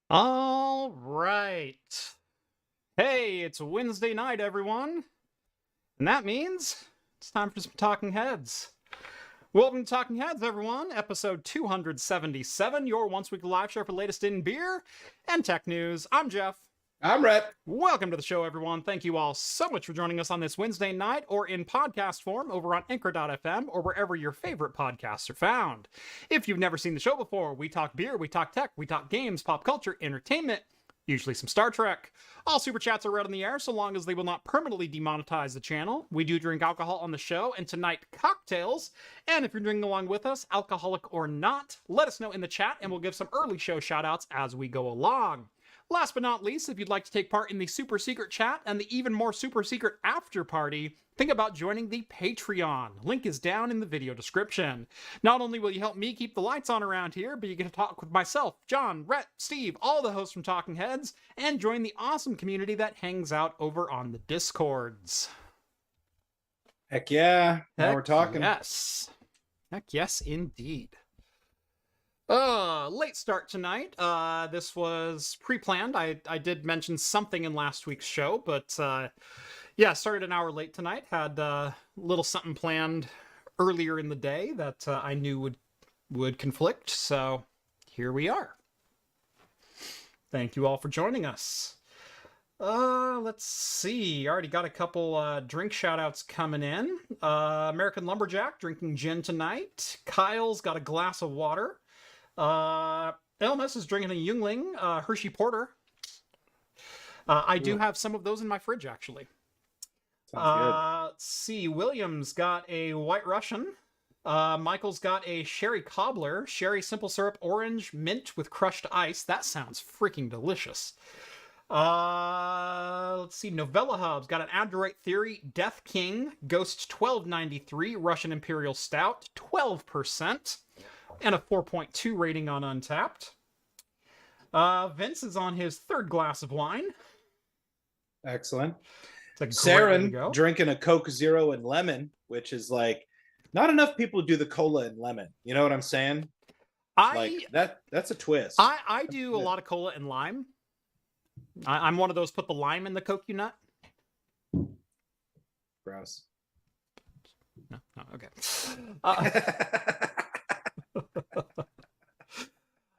All right. Hey, it's Wednesday night, everyone. And that means it's time for some Talking Heads. Welcome to Talking Heads, everyone. Episode 277, your once-weekly live show for the latest in beer and tech news. I'm Jeff. I'm Rett. Welcome to the show, everyone. Thank you all so much for joining us on this Wednesday night or in podcast form over on Anchor.fm or wherever your favorite podcasts are found. If you've never seen the show before, we talk beer, we talk tech, we talk games, pop culture, entertainment, usually some Star Trek. All super chats are read on the air so long as they will not permanently demonetize the channel. We do drink alcohol on the show, and tonight, cocktails. And if you're drinking along with us, alcoholic or not, let us know in the chat and we'll give some early show shoutouts as we go along. Last but not least, if you'd like to take part in the super secret chat and the even more super secret after party, think about joining the Patreon. Link is down in the video description. Not only will you help me keep the lights on around here, but you get to talk with myself, John, Rhett, Steve, all the hosts from Talking Heads, and join the awesome community that hangs out over on the Discords. Heck yeah. Now we're talking. Yes. Heck yes, indeed. Late start tonight. This was pre-planned. I did mention something in last week's show, but yeah, started an hour late tonight. Had a little something planned earlier in the day that I knew would conflict, so here we are. Thank you all for joining us. Let's see. Already got a couple drink shoutouts coming in. American Lumberjack drinking gin tonight. Kyle's got a glass of water. Elmas is drinking a Yuengling Hershey Porter. I do have some of those in my fridge, actually. Sounds good. Let's see. William's got a White Russian. Michael's got a Sherry Cobbler. Sherry Simple Syrup Orange Mint with crushed ice. That sounds freaking delicious. Let's see. Novella Hub's got an Abdurate Theory Death King Ghost 1293 Russian Imperial Stout, 12%. And a 4.2 rating on Untapped. Vince is on his third glass of wine. Excellent. Saren drinking a Coke Zero and lemon, which is like not enough people do the cola and lemon. You know what I'm saying? That's a twist. I do a lot of cola and lime. I'm one of those put the lime in the Coke you nut. Gross. No, okay.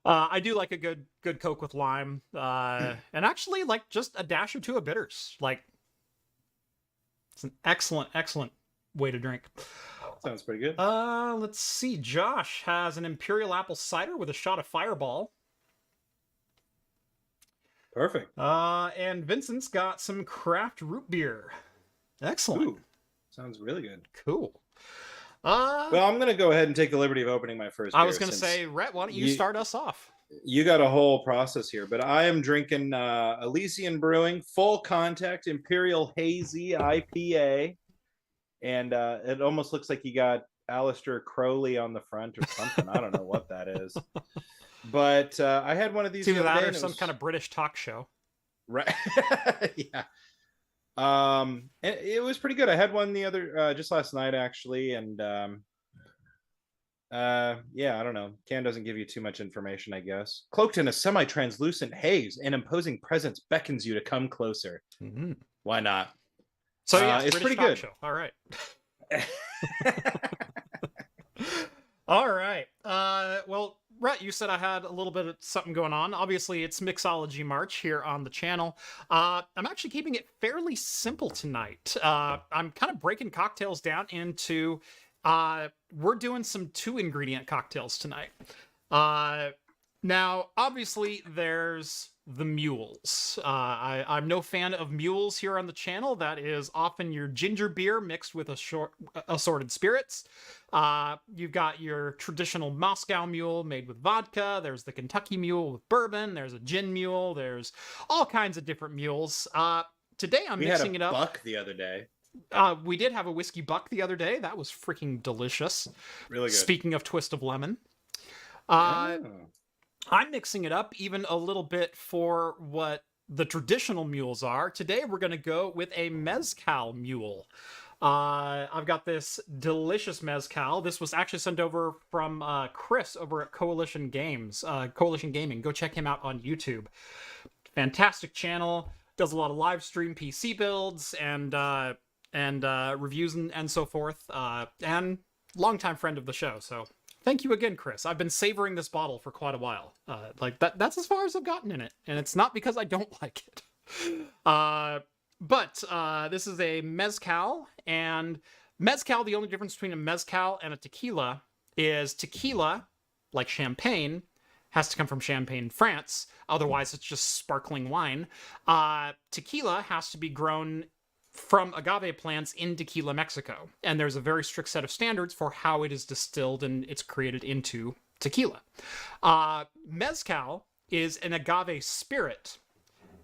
I do like a good Coke with lime, and actually like just a dash or two of bitters. Like, it's an excellent way to drink. Sounds pretty good. Let's see. Josh has an Imperial Apple Cider with a shot of Fireball. Perfect. And Vincent's got some craft root beer. Excellent. Ooh, sounds really good. Cool. Well, I'm going to go ahead and take the liberty of opening my first beer. I was going to say, Rhett, why don't you start us off? You got a whole process here, but I am drinking Elysian Brewing Full Contact Imperial Hazy IPA. And it almost looks like you got Aleister Crowley on the front or something. I don't know what that is. But I had one of these. Either that or some kind of British talk show. Right. Yeah. It was pretty good. I had one the other just last night actually, and yeah, I don't know. Can doesn't give you too much information, I guess. Cloaked in a semi-translucent haze, an imposing presence beckons you to come closer. Mm-hmm. Why not? So yeah, it's pretty good. Show. All right. All right. Well, Rhett, you said I had a little bit of something going on. Obviously, it's Mixology March here on the channel. I'm actually keeping it fairly simple tonight. I'm kind of breaking cocktails down into... we're doing some 2-ingredient cocktails tonight. Now, obviously, there's the mules. I'm no fan of mules here on the channel. That is often your ginger beer mixed with assorted spirits. You've got your traditional Moscow mule made with vodka. There's the Kentucky mule with bourbon. There's a gin mule. There's all kinds of different mules. Today I'm mixing it up. We had a buck the other day. We did have a whiskey buck the other day. That was freaking delicious. Really good. Speaking of twist of lemon. I'm mixing it up even a little bit for what the traditional mules are. Today we're going to go with a mezcal mule. I've got this delicious mezcal. This was actually sent over from Chris over at Coalition Games, Coalition Gaming. Go check him out on YouTube. Fantastic channel. Does a lot of live stream PC builds and reviews and so forth. And longtime friend of the show. So thank you again, Chris. I've been savoring this bottle for quite a while. That's as far as I've gotten in it, and it's not because I don't like it. But this is a mezcal, and mezcal, the only difference between a mezcal and a tequila is tequila, like champagne, has to come from Champagne, France. Otherwise, it's just sparkling wine. Tequila has to be grown from agave plants in Tequila, Mexico. And there's a very strict set of standards for how it is distilled and it's created into tequila. Mezcal is an agave spirit,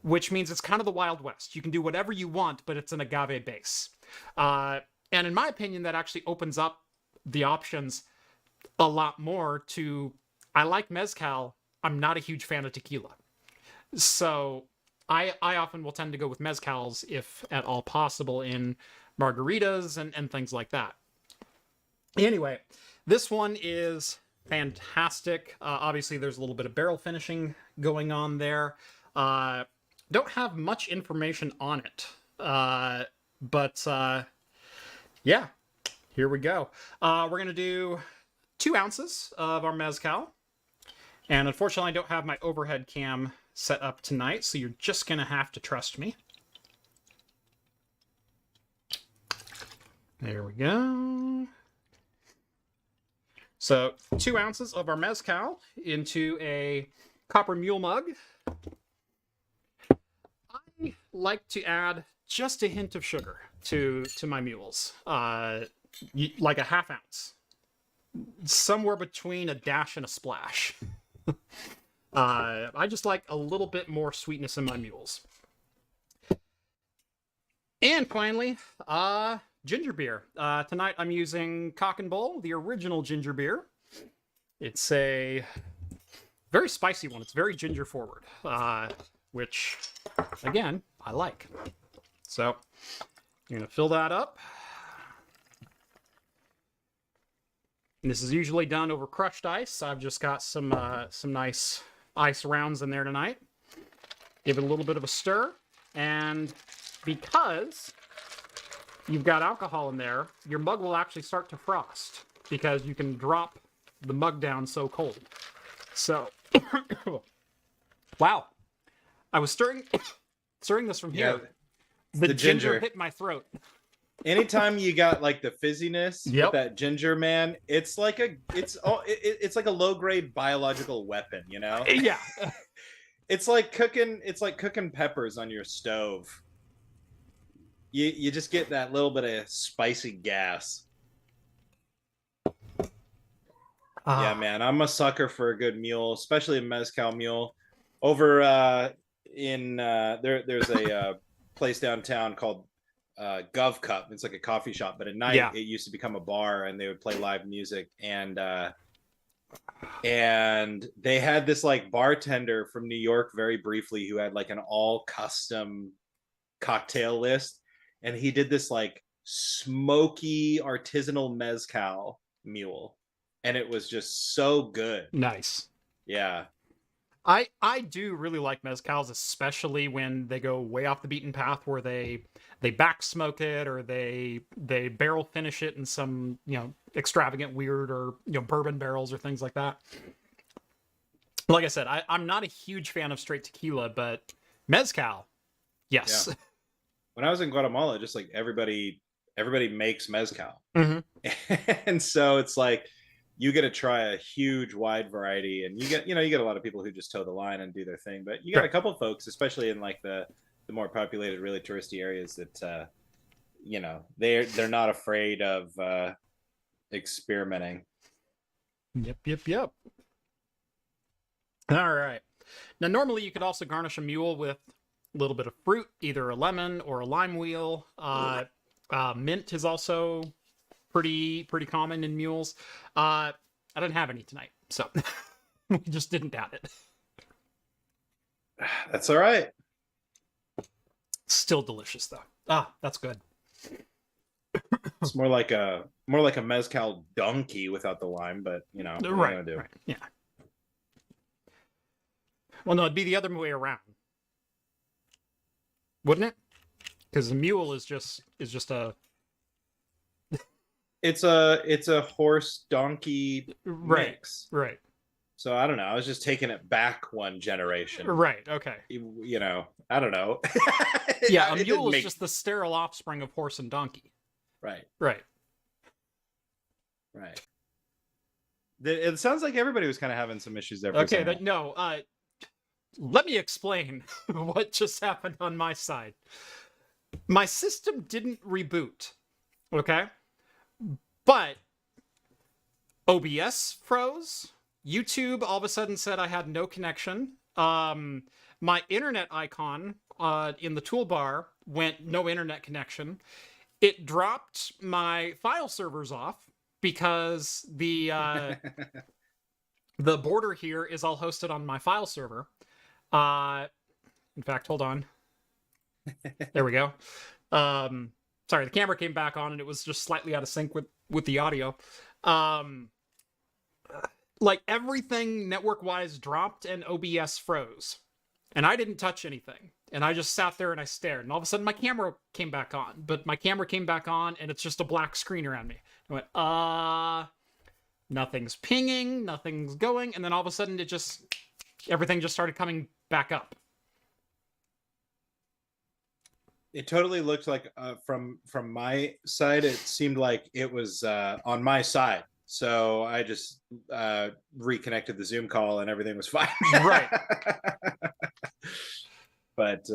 which means it's kind of the Wild West. You can do whatever you want, but it's an agave base. And in my opinion, that actually opens up the options a lot more to, I like mezcal, I'm not a huge fan of tequila. So I often will tend to go with mezcals, if at all possible, in margaritas and things like that. Anyway, this one is fantastic. Obviously, there's a little bit of barrel finishing going on there. Don't have much information on it. But yeah, here we go. We're going to do 2 ounces of our mezcal. And unfortunately, I don't have my overhead cam set up tonight, so you're just going to have to trust me. There we go. So 2 ounces of our mezcal into a copper mule mug. I like to add just a hint of sugar to my mules, like a half ounce, somewhere between a dash and a splash. I just like a little bit more sweetness in my mules. And finally, ginger beer. Tonight I'm using Cock and Bull, the original ginger beer. It's a very spicy one. It's very ginger forward, which, again, I like. So, I'm going to fill that up. And this is usually done over crushed ice. I've just got some nice ice rounds in there tonight. Give it a little bit of a stir. And because you've got alcohol in there, your mug will actually start to frost because you can drop the mug down so cold. So, wow. I was stirring this from here. Yeah, the ginger hit my throat. Anytime you got like the fizziness Yep. with that ginger, man, it's like a low grade biological weapon, you know? Yeah. It's like cooking peppers on your stove. You just get that little bit of spicy gas. Yeah, man, I'm a sucker for a good mule, especially a mezcal mule. Over there's a place downtown called Gov Cup. It's like a coffee shop, but at night it used to become a bar, and they would play live music. And they had this like bartender from New York very briefly who had like an all custom cocktail list, and he did this like smoky artisanal mezcal mule, and it was just so good. Nice. Yeah. I do really like mezcals, especially when they go way off the beaten path, where they back smoke it or they barrel finish it in some, extravagant, weird, or bourbon barrels or things like that. Like I said, I'm not a huge fan of straight tequila, but mezcal, yes. Yeah. When I was in Guatemala, just like everybody makes mezcal. Mm-hmm. And so it's like you get to try a huge wide variety, and you get a lot of people who just toe the line and do their thing, but you got a couple folks, especially in like the more populated, really touristy areas, that they're not afraid of experimenting. Yep. All right. Now, normally you could also garnish a mule with a little bit of fruit, either a lemon or a lime wheel. Mint is also pretty common in mules. I didn't have any tonight, so we just didn't add it. That's all right. Still delicious though. That's good. It's more like a mezcal donkey without the lime, but what are you Right, gonna do? right, yeah. Well, no, it'd be the other way around, wouldn't it? Because the mule is just a It's a horse donkey right, mix. right, So I don't know. I was just taking it back one generation. right. Okay. I don't know. Yeah, a It mule didn't is just the sterile offspring of horse and donkey. right, Right. right. It sounds like everybody was kind of having some issues there. For Okay. a second. No. Let me explain what just happened on my side. My system didn't reboot. Okay. But OBS froze. YouTube all of a sudden said I had no connection. My internet icon in the toolbar went no internet connection. It dropped my file servers off because the the border here is all hosted on my file server. In fact, hold on. There we go. Sorry, the camera came back on and it was just slightly out of sync with the audio. Like everything network-wise dropped and OBS froze. And I didn't touch anything. And I just sat there and I stared. And all of a sudden my camera came back on. But my camera came back on and it's just a black screen around me. I went, nothing's pinging, nothing's going. And then all of a sudden everything just started coming back up. It totally looked like from my side, it seemed like it was on my side. So I just reconnected the Zoom call and everything was fine. Right. But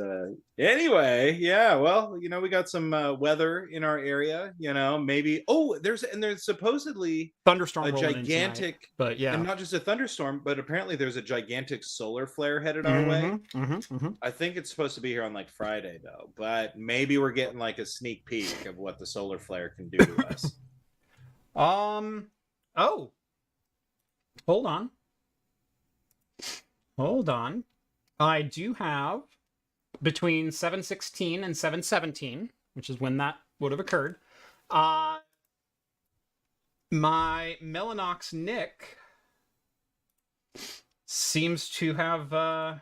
anyway, yeah, well, we got some weather in our area, maybe. Oh, there's supposedly Thunderstorm a rolling in gigantic, tonight, but yeah. and not just a thunderstorm, but apparently there's a gigantic solar flare headed our way. I think it's supposed to be here on like Friday though, but maybe we're getting like a sneak peek of what the solar flare can do to us. Oh. Hold on. I do have between 7/16 and 7/17, which is when that would have occurred. My Mellanox Nick seems to have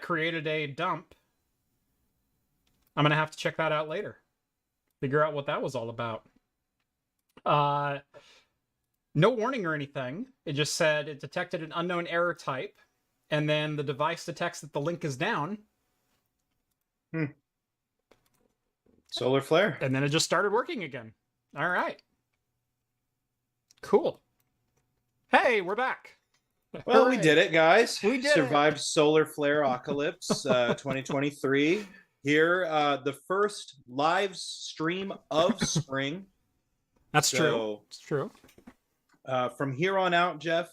created a dump. I'm gonna have to check that out later. Figure out what that was all about. No warning or anything. It just said it detected an unknown error type, and then the device detects that the link is down. Solar flare. And then it just started working again. All right. Cool. Hey, we're back. Well, Hooray. we did it, guys. We did survived solar flare apocalypse 2023. Here, the first live stream of spring. That's true. It's true. From here on out, Jeff,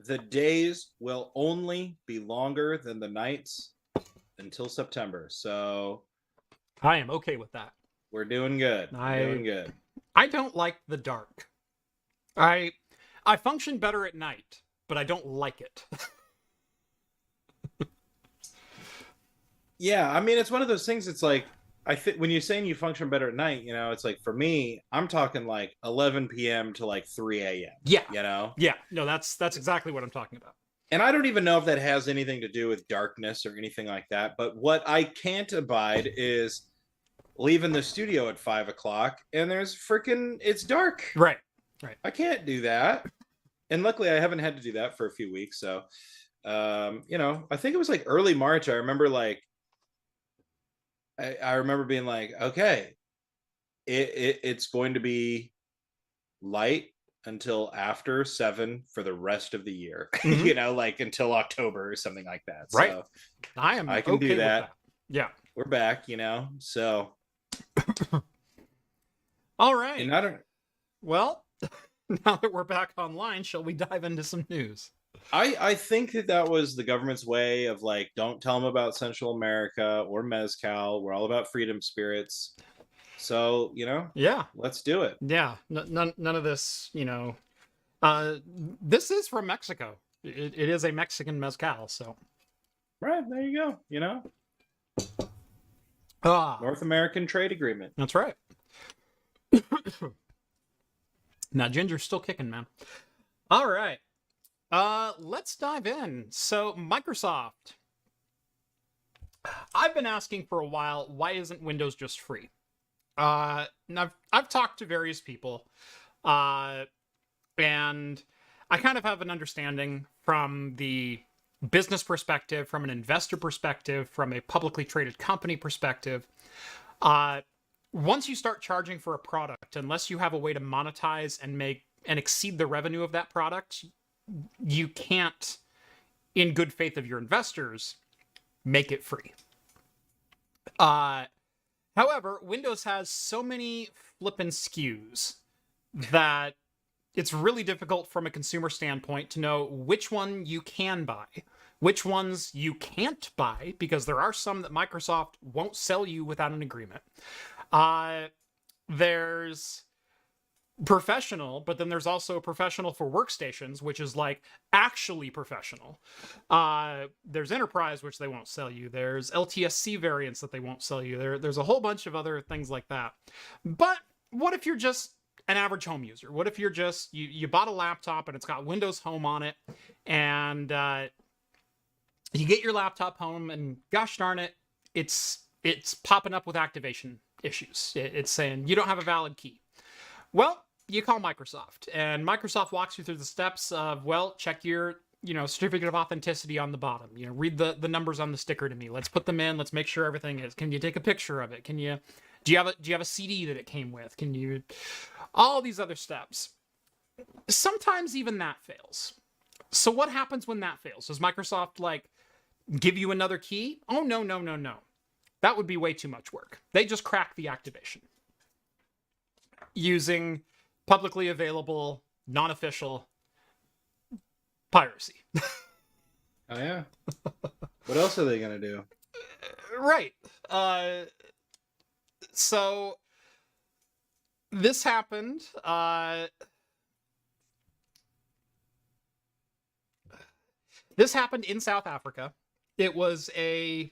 the days will only be longer than the nights until September. So I am okay with that. We're doing good. Doing good. I don't like the dark. I function better at night, but I don't like it. Yeah, I mean, it's one of those things. It's like, I think when you're saying you function better at night, it's like for me, I'm talking like 11 p.m. to like 3 a.m. Yeah. Yeah. No, that's exactly what I'm talking about. And I don't even know if that has anything to do with darkness or anything like that. But what I can't abide is leaving the studio at 5 o'clock and it's dark. Right. I can't do that. And luckily I haven't had to do that for a few weeks. So, I think it was like early March. I remember I remember being like, okay, it's going to be light until after 7 for the rest of the year, like until October or something like that. Right. So I can okay do that. With that. Yeah. We're back, so. All right. And well, now that we're back online, shall we dive into some news? I think that was the government's way of like, don't tell them about Central America or mezcal. We're all about freedom spirits. So, yeah, let's do it. Yeah, none of this, this is from Mexico. It is a Mexican mezcal, so. Right, there you go, North American trade agreement. That's right. Now, Ginger's still kicking, man. All right. Let's dive in. So, Microsoft. I've been asking for a while, why isn't Windows just free? And I've talked to various people, and I kind of have an understanding from the business perspective, from an investor perspective, from a publicly traded company perspective. Once you start charging for a product, unless you have a way to monetize and exceed the revenue of that product, you can't, in good faith of your investors, make it free. However, Windows has so many flippin' SKUs that it's really difficult from a consumer standpoint to know which one you can buy, which ones you can't buy, because there are some that Microsoft won't sell you without an agreement. There's professional, but then there's also professional for workstations, which is like actually professional. There's enterprise, which they won't sell you. There's LTSC variants that they won't sell you. There's a whole bunch of other things like that. But what if you're just an average home user? What if you're just, you bought a laptop and it's got Windows Home on it, and you get your laptop home and gosh darn it, it's popping up with activation issues. It's saying you don't have a valid key. Well, you call Microsoft, and Microsoft walks you through the steps of, well, check your, certificate of authenticity on the bottom. Read the numbers on the sticker to me. Let's put them in. Let's make sure everything is. Can you take a picture of it? Do you have a CD that it came with? All these other steps. Sometimes even that fails. So what happens when that fails? Does Microsoft give you another key? Oh, no. That would be way too much work. They just crack the activation using publicly available, non-official piracy. Oh, yeah. What else are they going to do? Right. So this happened. This happened in South Africa. It was a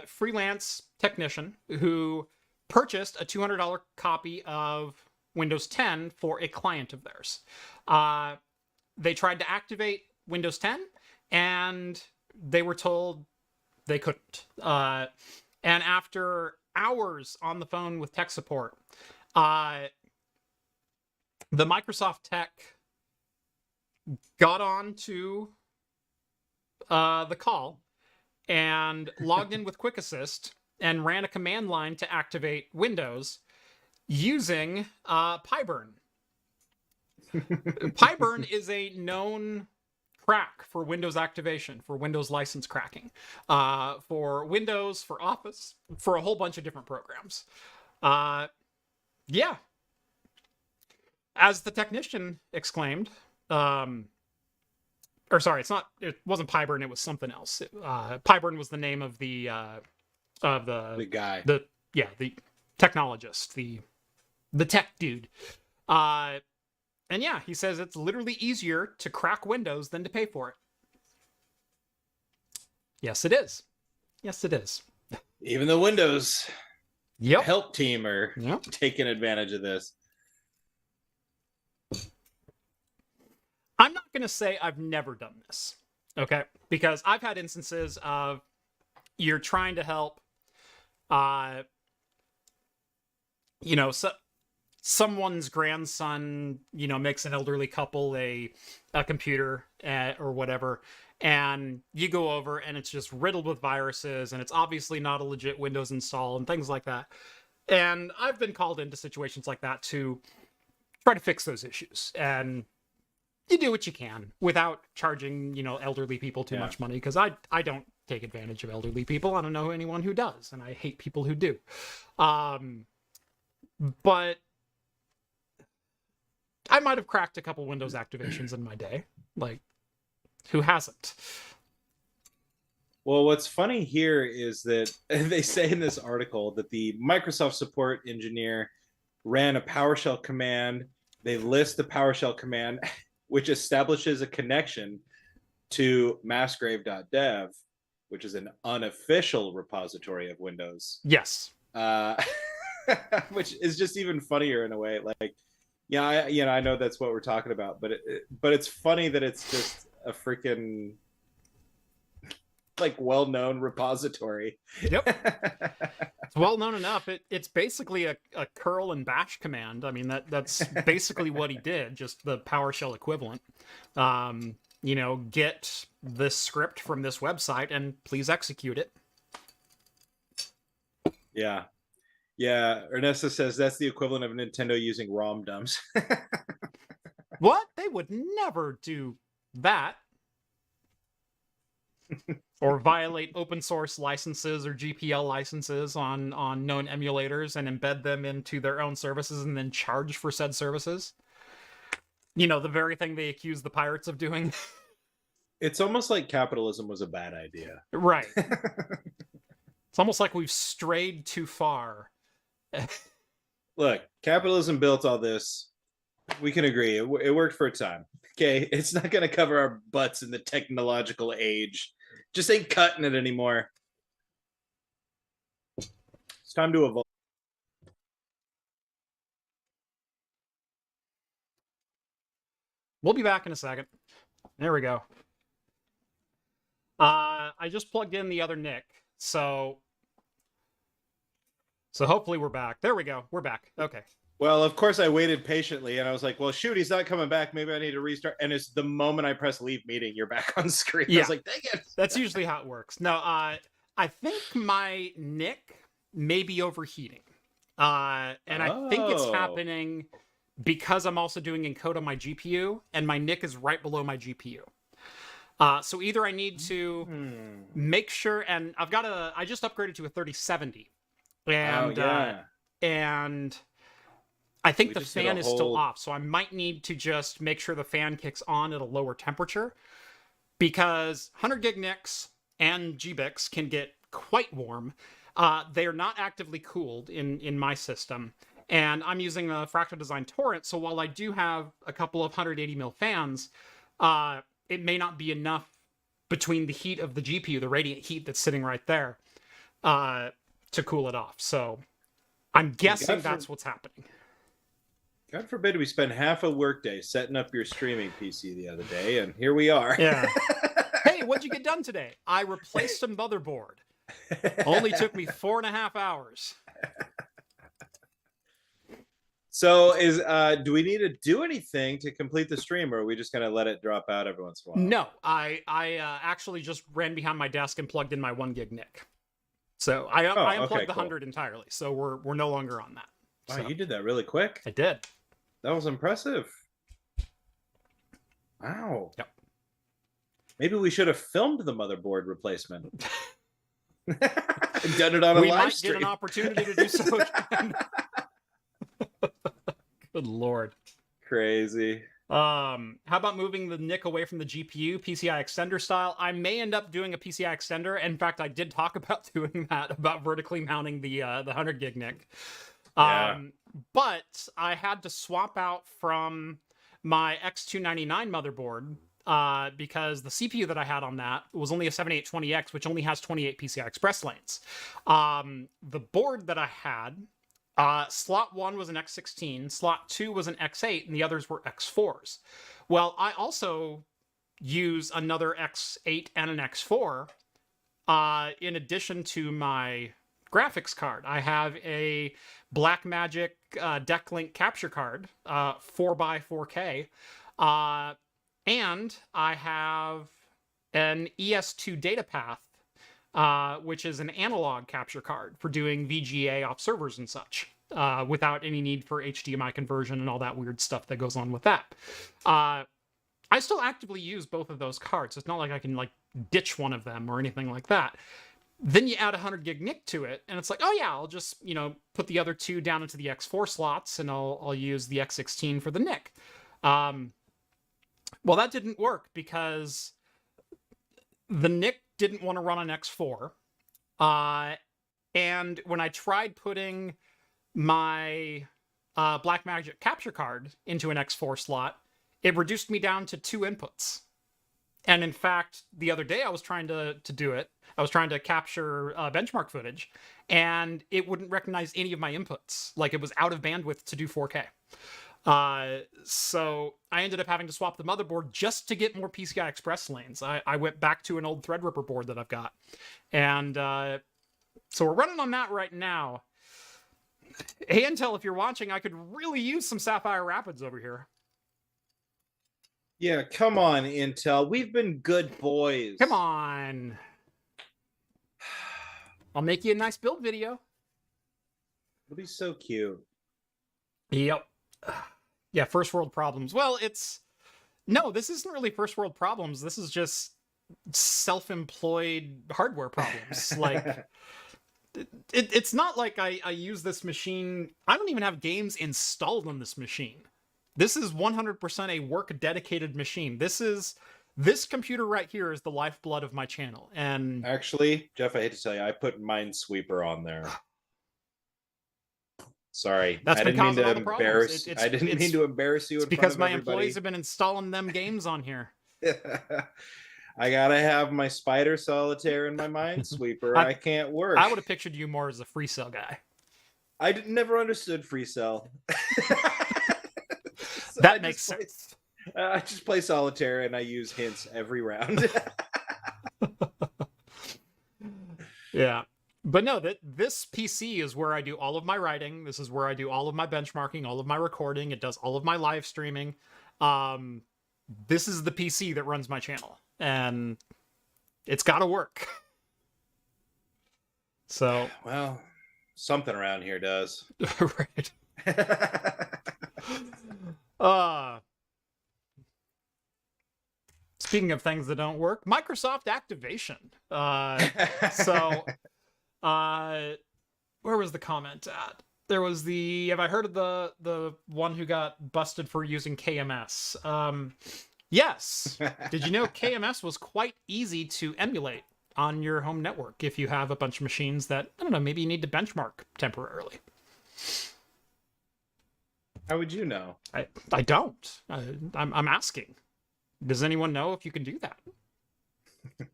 freelance technician who purchased a $200 copy of Windows 10 for a client of theirs. They tried to activate Windows 10, and they were told they couldn't. And after hours on the phone with tech support, the Microsoft tech got on to the call and logged in with Quick Assist and ran a command line to activate Windows using PyBurn. PyBurn is a known crack for Windows activation, for Windows license cracking, for Windows, for Office, for a whole bunch of different programs. Yeah. As the technician exclaimed, or sorry, it wasn't PyBurn, it was something else. PyBurn was the name of the guy. The technologist, the tech dude. And yeah, he says it's literally easier to crack Windows than to pay for it. Yes, it is. Yes, it is. Even the Windows help team are taking advantage of this. I'm not going to say I've never done this, okay? Because I've had instances of you're trying to help, someone's grandson, makes an elderly couple a computer or whatever, and you go over and it's just riddled with viruses, and it's obviously not a legit Windows install and things like that. And I've been called into situations like that to try to fix those issues, and you do what you can without charging, elderly people too much money, because I don't take advantage of elderly people. I don't know anyone who does, and I hate people who do. But I might have cracked a couple Windows activations in my day. Who hasn't? Well, what's funny here is that they say in this article that the Microsoft support engineer ran a PowerShell command. They list the PowerShell command, which establishes a connection to massgrave.dev, which is an unofficial repository of Windows. Yes. which is just even funnier in a way. Like, yeah, I know that's what we're talking about, but but it's funny that it's just a freaking like well-known repository. Yep. It's well known enough. It's basically a curl and bash command. I mean, that's basically what he did, just the PowerShell equivalent. Get this script from this website and please execute it. Yeah. Yeah. Ernesto says that's the equivalent of Nintendo using ROM dumps. What? They would never do that. Or violate open source licenses or GPL licenses on known emulators and embed them into their own services and then charge for said services. The very thing they accuse the pirates of doing. It's almost like capitalism was a bad idea. Right. It's almost like we've strayed too far. Look, capitalism built all this. We can agree. It worked for a time. Okay, it's not going to cover our butts in the technological age. Just ain't cutting it anymore. It's time to evolve. We'll be back in a second. There we go. I just plugged in the other NIC, so hopefully we're back. There we go. We're back. Okay. Well, of course, I waited patiently, and I was like, well, shoot, he's not coming back. Maybe I need to restart. And it's the moment I press leave meeting, you're back on screen. Yeah. I was like, dang it. That's usually how it works. No, I think my NIC may be overheating. I think it's happening because I'm also doing encode on my GPU, and my NIC is right below my GPU. So either I need to make sure, and I just upgraded to a 3070. And I think the fan is still off, so I might need to just make sure the fan kicks on at a lower temperature, because 100 gig NICs and GBICs can get quite warm. They are not actively cooled in my system, and I'm using a Fractal Design Torrent, so while I do have a couple of 180 mil fans, it may not be enough between the heat of the GPU, the radiant heat that's sitting right there, to cool it off. So I'm guessing that's what's happening. God forbid we spend half a workday setting up your streaming PC the other day, and here we are. Yeah. Hey, what'd you get done today? I replaced a motherboard. Only took me 4.5 hours. So do we need to do anything to complete the stream, or are we just going to let it drop out every once in a while? No, I actually just ran behind my desk and plugged in my 1 gig NIC. So I unplugged the 100 entirely. So we're no longer on that. Wow, so. You did that really quick. I did. That was impressive. Wow. Yep. Maybe we should have filmed the motherboard replacement. And done it on a live stream. We might get an opportunity to do so again. Good Lord. Crazy. How about moving the NIC away from the GPU, PCI extender style? I may end up doing a PCI extender. In fact, I did talk about doing that, about vertically mounting the 100 gig NIC. Yeah. But I had to swap out from my X299 motherboard because the CPU that I had on that was only a 7820X, which only has 28 PCI Express lanes. The board that I had, slot 1 was an X16, slot 2 was an X8, and the others were X4s. Well, I also use another X8 and an X4 in addition to my graphics card. I have a Blackmagic Decklink capture card, 4x4K, and I have an ES2 data path, which is an analog capture card for doing VGA off servers and such, without any need for HDMI conversion and all that weird stuff that goes on with that. I still actively use both of those cards. It's not like I can ditch one of them or anything like that. Then you add a 100 gig NIC to it, and it's like, oh yeah, I'll just, put the other two down into the X4 slots, and I'll use the X16 for the NIC. Well, that didn't work because the NIC didn't want to run on X4. And when I tried putting my Blackmagic capture card into an X4 slot, it reduced me down to 2 inputs. And in fact, the other day I was trying to do it. I was trying to capture benchmark footage, and it wouldn't recognize any of my inputs. Like, it was out of bandwidth to do 4K. So I ended up having to swap the motherboard just to get more PCI Express lanes. I went back to an old Threadripper board that I've got. And so we're running on that right now. Hey, Intel, if you're watching, I could really use some Sapphire Rapids over here. Yeah, come on, Intel. We've been good boys. Come on. I'll make you a nice build video. It'll be so cute. Yep. Yeah, first world problems. Well, no, this isn't really first world problems. This is just self-employed hardware problems. Like, it's not like I use this machine. I don't even have games installed on this machine. This is 100% a work-dedicated machine. This computer right here is the lifeblood of my channel. And actually, Jeff, I hate to tell you, I put Minesweeper on there. Sorry, I didn't mean to embarrass. I didn't mean to embarrass you. It's because my employees have been installing them games on here. I gotta have my Spider Solitaire and my Minesweeper. I can't work. I would have pictured you more as a free cell guy. I never understood free cell. So that makes sense. I just play solitaire and I use hints every round. Yeah. But no, this PC is where I do all of my writing. This is where I do all of my benchmarking, all of my recording. It does all of my live streaming. This is the PC that runs my channel. And it's got to work. So. Well, something around here does. Right. Speaking of things that don't work, Microsoft activation. Where was the comment at? There was have I heard of the one who got busted for using KMS? Yes. Did you know KMS was quite easy to emulate on your home network if you have a bunch of machines that, I don't know, maybe you need to benchmark temporarily? How would you know? I don't. I'm asking. Does anyone know if you can do that?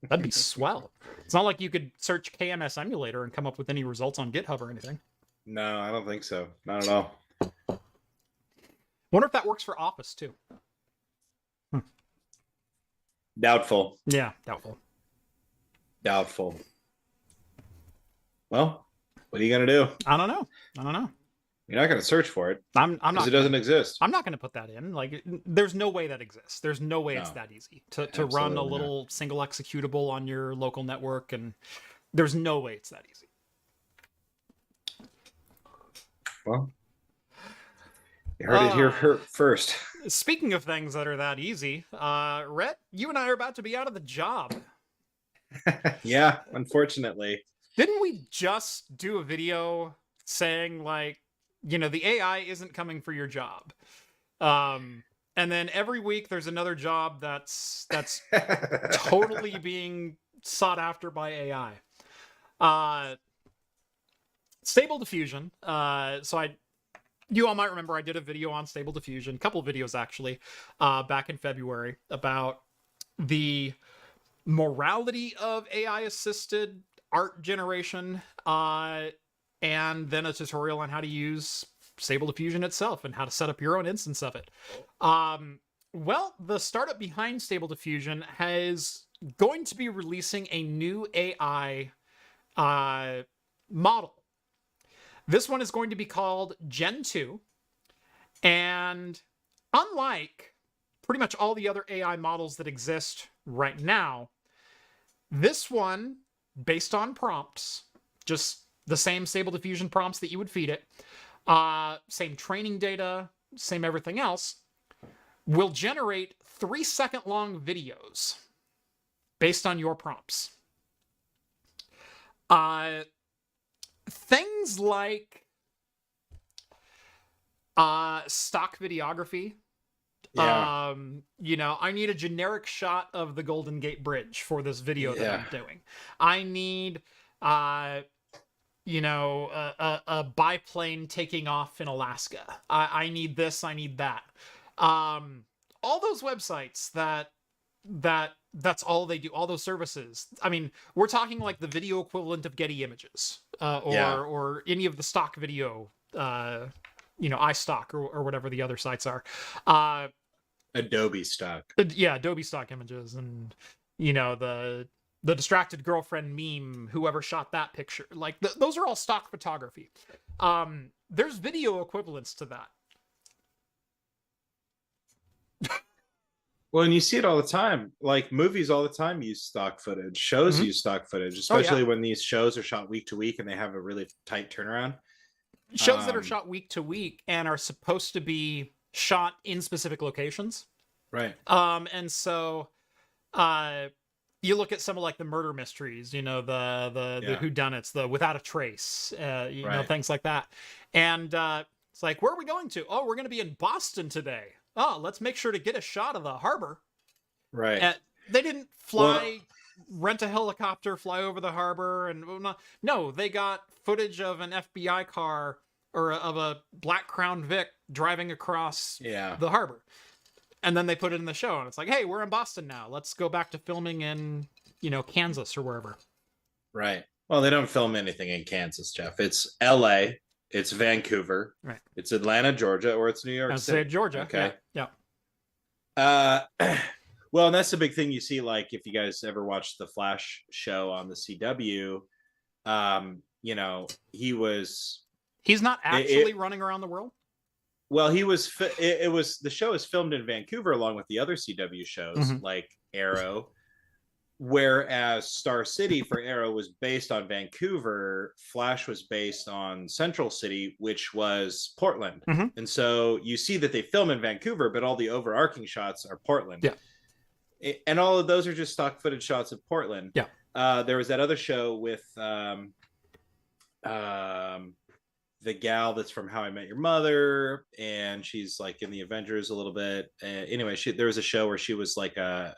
That'd be swell. It's not like you could search KMS emulator and come up with any results on GitHub or anything. No, I don't think so. Not at all. Wonder if that works for Office too. Doubtful. Yeah, doubtful. Doubtful. Well, what are you gonna do? I don't know. You're not going to search for it. I'm not. Because it doesn't exist. I'm not going to put that in. Like, there's no way that exists. There's no way it's that easy to run a little single executable on your local network, and there's no way it's that easy. Well, you heard it here first. Speaking of things that are that easy, Rett, you and I are about to be out of the job. Yeah, unfortunately. Didn't we just do a video saying, like, you know, the AI isn't coming for your job? And then every week there's another job that's totally being sought after by AI. Stable Diffusion. You all might remember I did a video on Stable Diffusion, a couple of videos actually, back in February about the morality of AI-assisted art generation, and then a tutorial on how to use Stable Diffusion itself and how to set up your own instance of it. Well, the startup behind Stable Diffusion is going to be releasing a new AI model. This one is going to be called Gen 2, and unlike pretty much all the other AI models that exist right now, this one, based on prompts, just the same Stable Diffusion prompts that you would feed it, same training data, same everything else, will generate 3-second-long videos based on your prompts. Things like stock videography. Yeah. You know, I need a generic shot of the Golden Gate Bridge for this video that I'm doing. I need you know, a biplane taking off in Alaska. I need this, I need that. All those websites that that's all they do. All those services. I mean, we're talking like the video equivalent of Getty Images, or any of the stock video, iStock or whatever the other sites are. Adobe stock. Yeah, Adobe stock images, and the distracted girlfriend meme. Whoever shot that picture, like those are all stock photography. There's video equivalents to that. Well, and you see it all the time. Like movies all the time use stock footage. Shows use stock footage, especially when these shows are shot week to week and they have a really tight turnaround. Shows that are shot week to week and are supposed to be shot in specific locations. Right. And so you look at some of like the murder mysteries, the whodunits, the Without a Trace, things like that. And it's like, where are we going to? Oh, we're going to be in Boston today. Oh, let's make sure to get a shot of the harbor. Right. They didn't rent a helicopter, fly over the harbor, and no, they got footage of an FBI car or of a black Crown Vic driving across the harbor. And then they put it in the show, and it's like, hey, we're in Boston now. Let's go back to filming in, Kansas or wherever. Right. Well, they don't film anything in Kansas, Jeff. It's LA. It's Vancouver. Right. It's Atlanta, Georgia, or it's New York I'd City. say Georgia. Okay. Yeah. Well, and that's the big thing you see. Like, if you guys ever watched the Flash show on the CW, He's not actually running around the world. Well, the show is filmed in Vancouver along with the other CW shows like Arrow. Whereas Star City for Arrow was based on Vancouver, Flash was based on Central City, which was Portland. And so you see that they film in Vancouver, but all the overarching shots are Portland. Yeah. And all of those are just stock footage shots of Portland. Yeah. There was that other show with the gal that's from How I Met Your Mother, and she's like in the Avengers a little bit. Anyway, there was a show where she was like a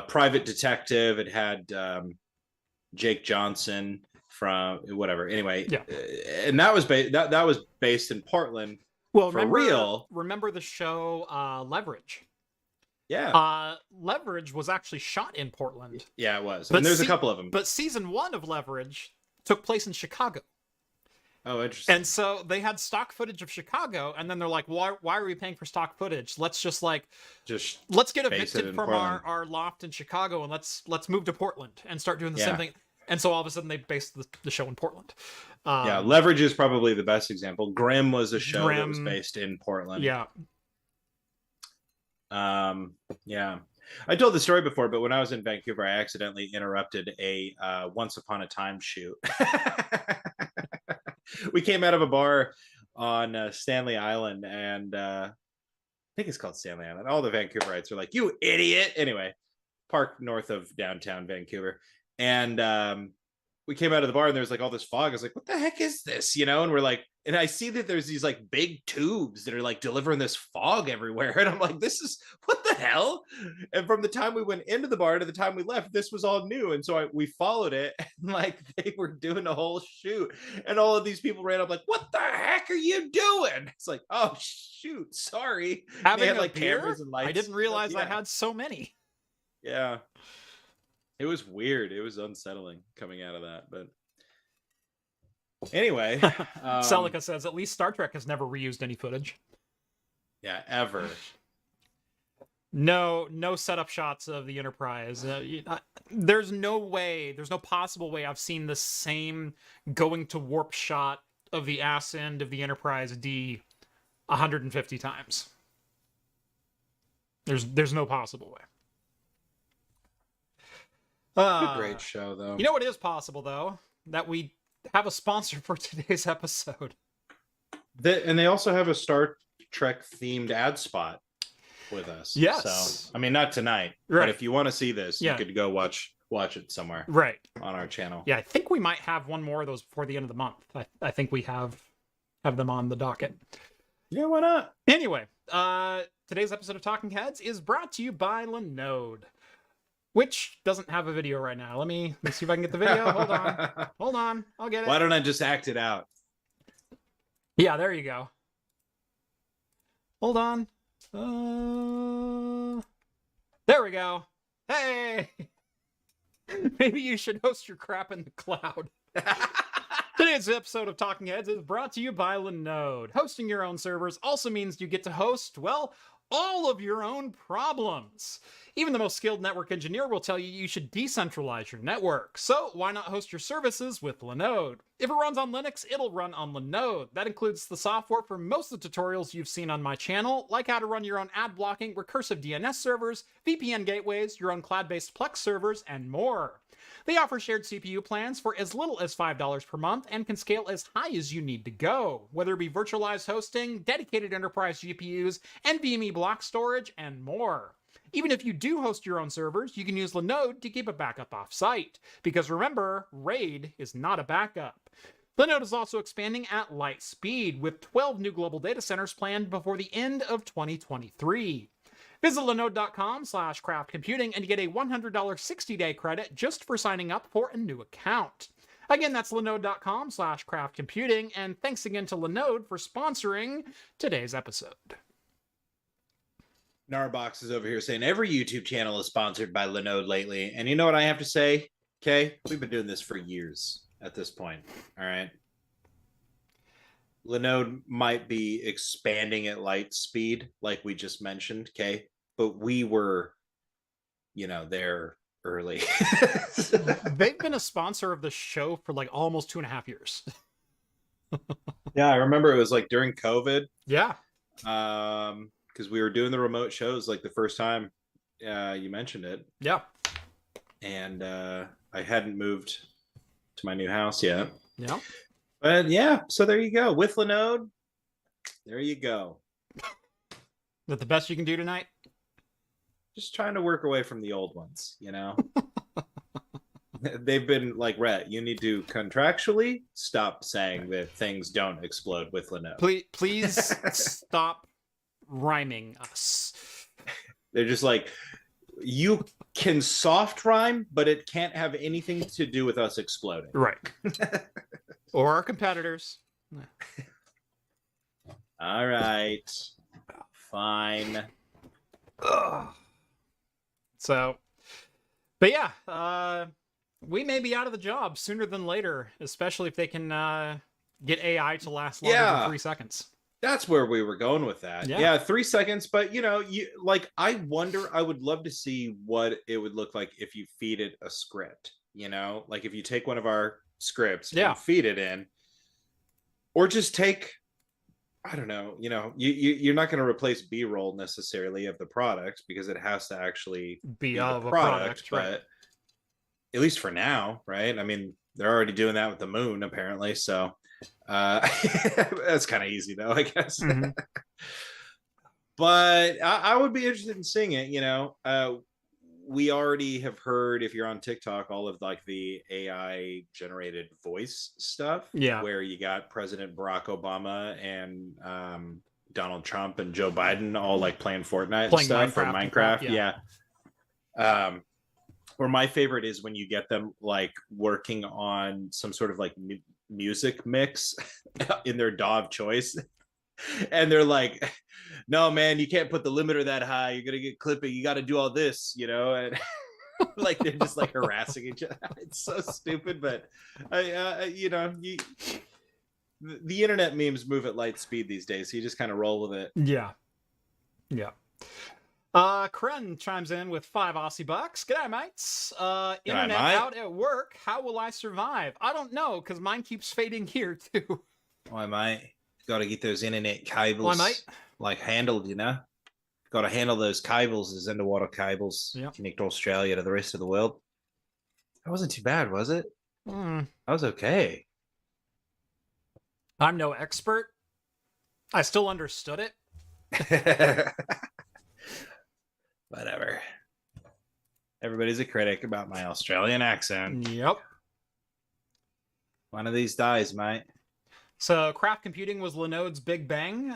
private detective. It had Jake Johnson from whatever. Anyway, and that was based in Portland. Well, remember the show Leverage? Yeah. Leverage was actually shot in Portland. Yeah, it was. And there's a couple of them. But season 1 of Leverage took place in Chicago. Oh, interesting. And so they had stock footage of Chicago, and then they're like, why are we paying for stock footage? Let's let's get evicted from our loft in Chicago, and let's move to Portland and start doing the same thing. And so all of a sudden they based the show in Portland. Leverage is probably the best example. Grimm was a show that was based in Portland. Yeah. Yeah. I told the story before, but when I was in Vancouver, I accidentally interrupted a Once Upon a Time shoot. We came out of a bar on Stanley Island, and I think it's called Stanley Island. All the Vancouverites are like, "You idiot!" Anyway, park north of downtown Vancouver, and we came out of the bar, and there's like all this fog. I was like, "What the heck is this?" And we're like, and I see that there's these like big tubes that are like delivering this fog everywhere, and I'm like, "This is what the hell?" And from the time we went into the bar to the time we left, this was all new, and so we followed it, and like they were doing a whole shoot, and all of these people ran up like, "What the heck are you doing?" It's like, "Oh shoot, sorry." Having had, a like beer? cameras and lights. I didn't realize I had so many. Yeah. It was weird. It was unsettling coming out of that, but anyway. Celica says, at least Star Trek has never reused any footage. Yeah, ever. No setup shots of the Enterprise. There's no possible way I've seen the same going to warp shot of the ass end of the Enterprise D 150 times. There's no possible way. A great show, though. You know what is possible, though? That we have a sponsor for today's episode. And they also have a Star Trek themed ad spot with us. Yes. So, I mean, not tonight, right. But if you want to see this, you could go watch it somewhere. Right. On our channel. Yeah, I think we might have one more of those before the end of the month. I think we have them on the docket. Yeah, why not? Anyway, today's episode of Talking Heads is brought to you by Lenode, which doesn't have a video right now. Let me see if I can get the video. Hold on. I'll get it. Why don't I just act it out? Yeah, there you go. Hold on. There we go. Hey! Maybe you should host your crap in the cloud. Today's episode of Talking Heads is brought to you by Lenode. Hosting your own servers also means you get to host, well, all of your own problems. Even the most skilled network engineer will tell you you should decentralize your network. So why not host your services with Lenode? If it runs on Linux, it'll run on Lenode. That includes the software for most of the tutorials you've seen on my channel, like how to run your own ad blocking, recursive DNS servers, VPN gateways, your own cloud-based Plex servers, and more. They offer shared CPU plans for as little as $5 per month and can scale as high as you need to go, whether it be virtualized hosting, dedicated enterprise GPUs, NVMe block storage, and more. Even if you do host your own servers, you can use Lenode to keep a backup off-site. Because remember, RAID is not a backup. Lenode is also expanding at light speed, with 12 new global data centers planned before the end of 2023. Visit Lenode.com/craftcomputing and you get a $100 60-day credit just for signing up for a new account. Again, that's Lenode.com/craftcomputing, and thanks again to Lenode for sponsoring today's episode. Narbox is over here saying every YouTube channel is sponsored by Lenode lately. And you know what I have to say? Okay, we've been doing this for years at this point. All right. Lenode might be expanding at light speed, like we just mentioned, okay? But we were, there early. They've been a sponsor of the show for like almost 2.5 years. Yeah, I remember it was like during COVID. Yeah. Because we were doing the remote shows like the first time you mentioned it. Yeah. And I hadn't moved to my new house yet. Yeah. But yeah, so there you go. With Lenode, there you go. Is that the best you can do tonight? Just trying to work away from the old ones, They've been like, Rett, you need to contractually stop saying that things don't explode with Lenode. Please stop rhyming us. They're just like, you can soft rhyme, but it can't have anything to do with us exploding. Right. Or our competitors. All right. Fine. Ugh. So, but yeah, we may be out of the job sooner than later, especially if they can get AI to last longer than 3 seconds. That's where we were going with that. Yeah, 3 seconds. But I wonder, I would love to see what it would look like if you feed it a script, like if you take one of our scripts and feed it in, or just take, I don't know, you're not going to replace B-roll necessarily of the product because it has to actually be of a product, but right. At least for now, right? I mean, they're already doing that with the moon apparently, so that's kind of easy though, I guess. Mm-hmm. But I would be interested in seeing it. We already have heard, if you're on TikTok, all of like the AI generated voice stuff, where you got President Barack Obama and Donald Trump and Joe Biden all like playing Fortnite and stuff, or Minecraft. Or my favorite is when you get them like working on some sort of like music mix in their DAW of choice, and they're like, no man, you can't put the limiter that high, you're gonna get clipping, you got to do all this, and like they're just like harassing each other. It's so stupid, but the internet memes move at light speed these days, so you just kind of roll with it. Yeah. Kren chimes in with 5 Aussie bucks. G'day, mates. Internet out at work. How will I survive? I don't know, because mine keeps fading here, too. Why, mate? Got to get those internet cables handled, Got to handle those cables as underwater cables. Connect Australia to the rest of the world. That wasn't too bad, was it? That was okay. I'm no expert. I still understood it. Whatever. Everybody's a critic about my Australian accent. Yep. One of these days, mate. So, craft computing was Lenode's big bang.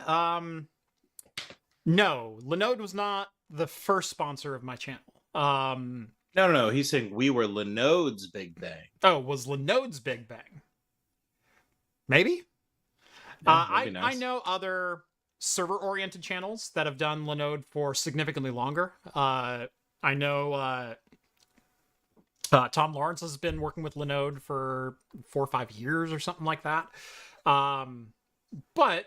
No, Lenode was not the first sponsor of my channel. No. He's saying we were Lenode's big bang. Oh, was Lenode's big bang? Maybe. Yeah, nice. I know other server-oriented channels that have done Lenode for significantly longer. I know Tom Lawrence has been working with Lenode for 4 or 5 years or something like that. But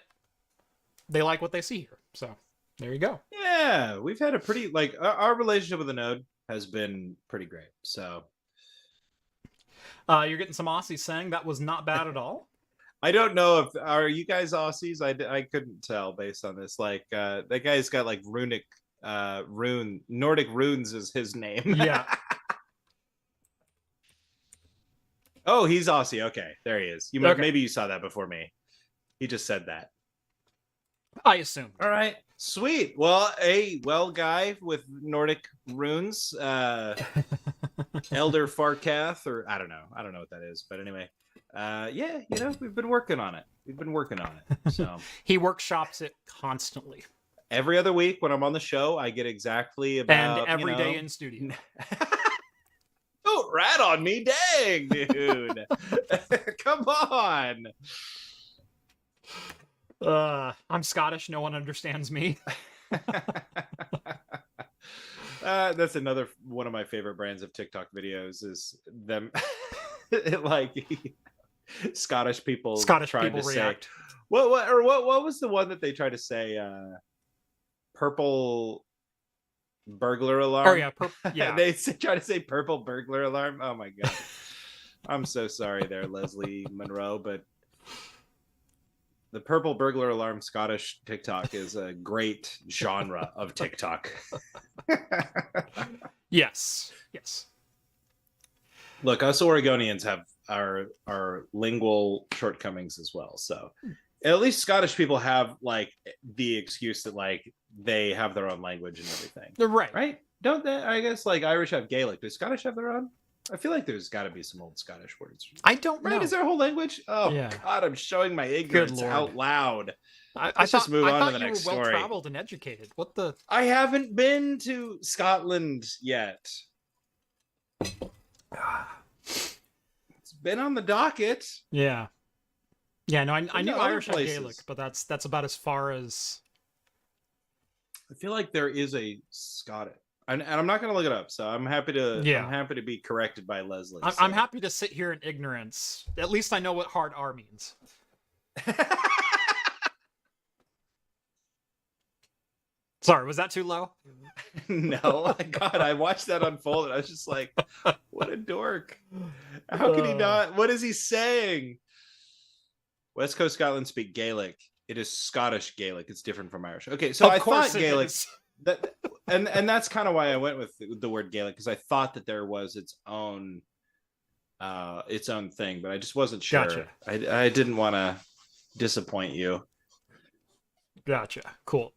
they like what they see here. So there you go. Yeah, we've had a pretty, like, our relationship with the node has been pretty great. So you're getting some Aussies saying that was not bad at all. I don't know if, are you guys Aussies? I couldn't tell based on this. Like, that guy's got like Nordic runes is his name. Yeah. Oh, he's Aussie. Okay, there he is. Maybe you saw that before me. He just said that. I assume. All right, sweet. Well, guy with Nordic runes, Elder Farkath, or I don't know what that is, but anyway, yeah, we've been working on it. So he workshops it constantly. Every other week when I'm on the show, I get exactly about, and every day in studio. Don't rat on me, dang, dude. Come on. I'm Scottish. No one understands me. That's another one of my favorite brands of TikTok videos is them like Scottish people trying to react. Say what was the one that they tried to say? Purple burglar alarm. Oh yeah, yeah. They try to say purple burglar alarm. Oh my god. I'm so sorry there, Leslie Monroe, but the purple burglar alarm Scottish TikTok is a great genre of TikTok. Yes. Look, us Oregonians have our lingual shortcomings as well. So at least Scottish people have like the excuse that like they have their own language and everything. Right? Don't they? I guess like Irish have Gaelic. Do Scottish have their own? I feel like there's got to be some old Scottish words. I don't know. Right? Is there a whole language? Oh yeah. God, I'm showing my ignorance out loud. Let's just move on to the next story. You were well traveled and educated. What the? I haven't been to Scotland yet. It's been on the docket. Yeah. Yeah. No, I knew Irish and Gaelic, but that's about as far as. I feel like there is a Scottish. And I'm not going to look it up, so I'm happy to be corrected by Leslie. I'm happy to sit here in ignorance. At least I know what hard R means. Sorry, was that too low? No, God, I watched that unfold, and I was just like, "What a dork! How can he not? What is he saying?" West Coast Scotland speak Gaelic. It is Scottish Gaelic. It's different from Irish. Okay, so I thought Gaelic. And that's kind of why I went with the word Gaelic, because I thought that there was its own thing, but I just wasn't sure. Gotcha. I didn't want to disappoint you. Gotcha. Cool.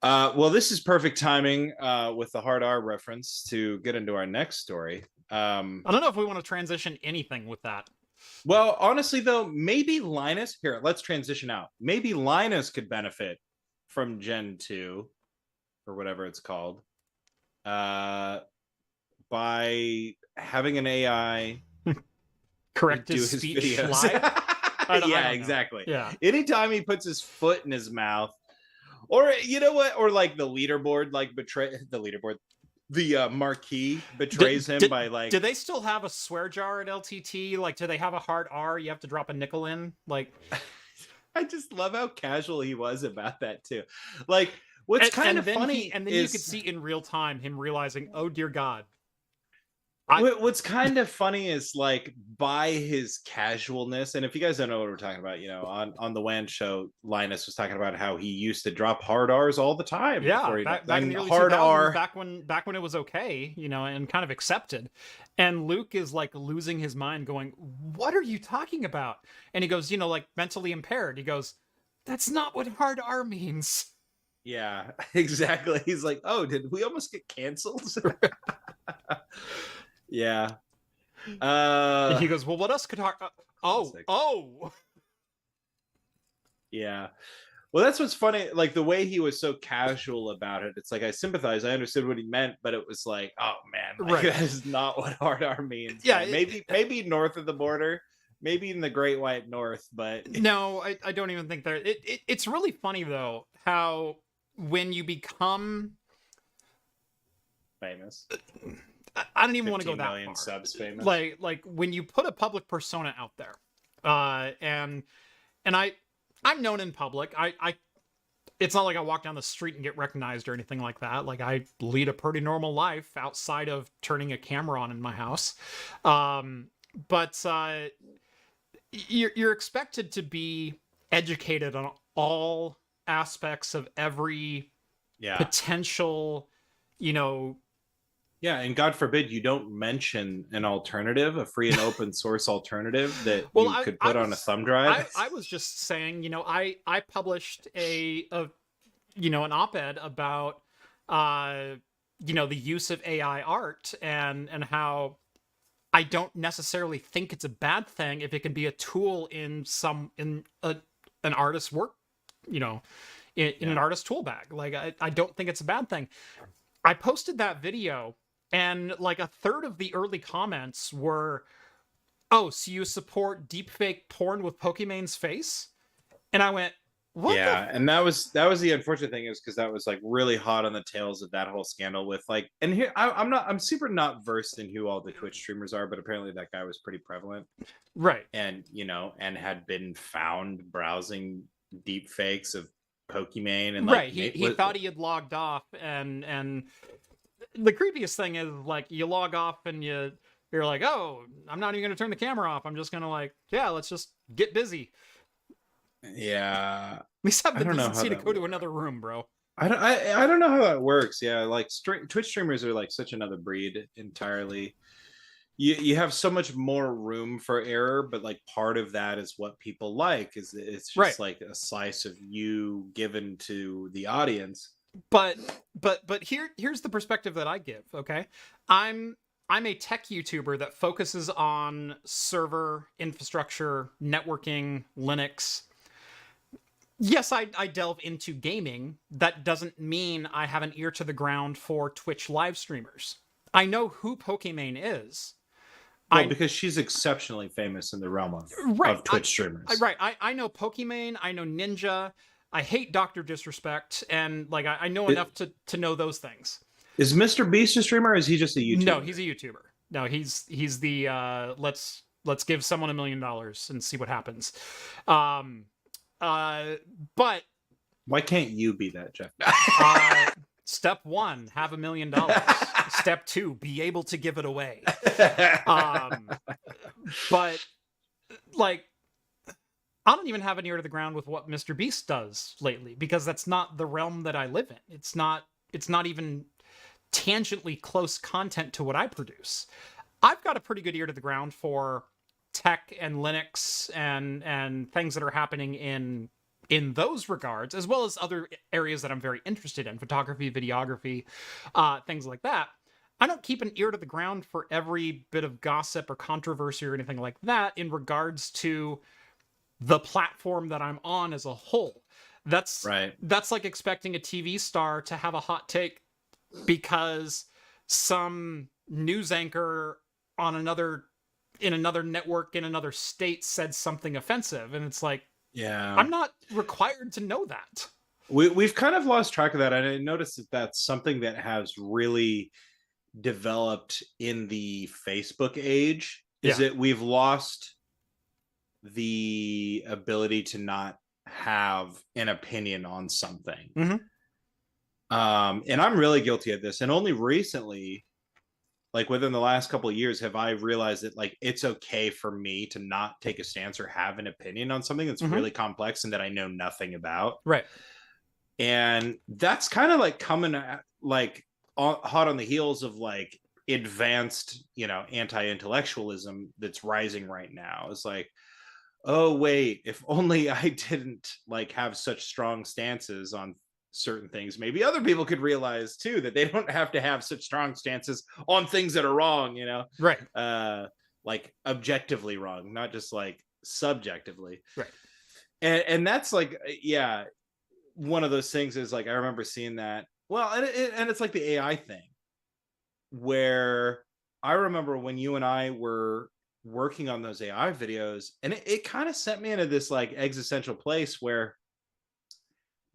Well, this is perfect timing with the hard R reference to get into our next story. I don't know if we want to transition anything with that. Well, honestly, though, maybe Linus... Here, let's transition out. Maybe Linus could benefit from Gen 2, or whatever it's called, by having an AI correct his speech live. Yeah, exactly. Yeah. Anytime he puts his foot in his mouth, or you know what, or like the leaderboard, the marquee betrays him by like. Do they still have a swear jar at LTT? Like, do they have a hard R you have to drop a nickel in? Like, I just love how casual he was about that too. Like, what's kind of funny, and then you could see in real time him realizing, oh dear God. What's kind of funny is like by his casualness, and if you guys don't know what we're talking about, on the WAN show, Linus was talking about how he used to drop hard R's all the time. Yeah, back in the early 2000s, back when it was okay, and kind of accepted. And Luke is like losing his mind, going, "What are you talking about?" And he goes, like mentally impaired. He goes, "That's not what hard R means." Yeah, exactly. He's like, "Oh, did we almost get canceled?" Yeah. He goes, well, what else could Oh. Yeah. Well, that's what's funny. Like the way he was so casual about it. It's like I sympathize. I understood what he meant, but it was like, oh man, like, that is not what hard R means. Yeah, maybe north of the border, maybe in the Great White North, but no, I don't even think there. It's really funny though how when you become famous. I don't even want to go 15 that million far. subs famous. Like when you put a public persona out there, and I'm known in public. It's not like I walk down the street and get recognized or anything like that. Like, I lead a pretty normal life outside of turning a camera on in my house. But you're expected to be educated on all aspects of every potential, Yeah, and God forbid you don't mention an alternative, a free and open source alternative that you could put on a thumb drive. I was just saying, I published an op-ed about the use of AI art and how I don't necessarily think it's a bad thing if it can be a tool in an artist's work, in an artist's tool bag. Like, I don't think it's a bad thing. I posted that video, and like a third of the early comments were, "Oh, so you support deepfake porn with Pokemon's face?" And I went, "What?" Yeah, and that was the unfortunate thing, is because that was like really hot on the tails of that whole scandal with like, and here I'm super not versed in who all the Twitch streamers are, but apparently that guy was pretty prevalent, right? And and had been found browsing deep fakes of Pokemon, and like, right, he thought he had logged off, and the creepiest thing is, like, you log off and you're like, "Oh, I'm not even gonna turn the camera off. I'm just gonna, like, yeah, let's just get busy." Yeah, At least have the decency to go to another room, bro. I don't know how that works. Yeah, like Twitch streamers are like such another breed entirely. You have so much more room for error, but like part of that is what people like, is it's just like a slice of you given to the audience. But here's the perspective that I give. Okay, I'm a tech YouTuber that focuses on server infrastructure, networking, Linux. Yes, I delve into gaming. That doesn't mean I have an ear to the ground for Twitch live streamers. I know who Pokimane is. Well, because she's exceptionally famous in the realm of Twitch streamers. I know Pokimane. I know Ninja. I hate Dr. Disrespect, and like I know enough to know those things. Is Mr. Beast a streamer, or is he just a YouTuber? No, he's a YouTuber. No, he's the let's give someone $1 million and see what happens. But why can't you be that, Jeff? Step 1, have $1 million. Step 2, be able to give it away. But like, I don't even have an ear to the ground with what Mr. Beast does lately, because that's not the realm that I live in. It's not even tangentially close content to what I produce. I've got a pretty good ear to the ground for tech and Linux and things that are happening in those regards, as well as other areas that I'm very interested in, photography, videography, things like that. I don't keep an ear to the ground for every bit of gossip or controversy or anything like that in regards to the platform that I'm on as a whole. That's like expecting a TV star to have a hot take because some news anchor on another network in another state said something offensive, and it's like, I'm not required to know that. We've kind of lost track of that, and I noticed that that's something that has really developed in the Facebook age, is that we've lost the ability to not have an opinion on something. And I'm really guilty of this, and only recently, like within the last couple of years, have I realized that like it's okay for me to not take a stance or have an opinion on something that's really complex and that I know nothing about. Right. And that's kind of like coming at, like hot on the heels of like advanced, anti-intellectualism that's rising right now. It's like, oh wait, if only I didn't like have such strong stances on certain things, maybe other people could realize too that they don't have to have such strong stances on things that are wrong, right? Like objectively wrong, not just like subjectively, right? And that's like, one of those things is like, I remember seeing that. Well, and it's like the AI thing, where I remember when you and I were working on those AI videos, and it kind of sent me into this like existential place where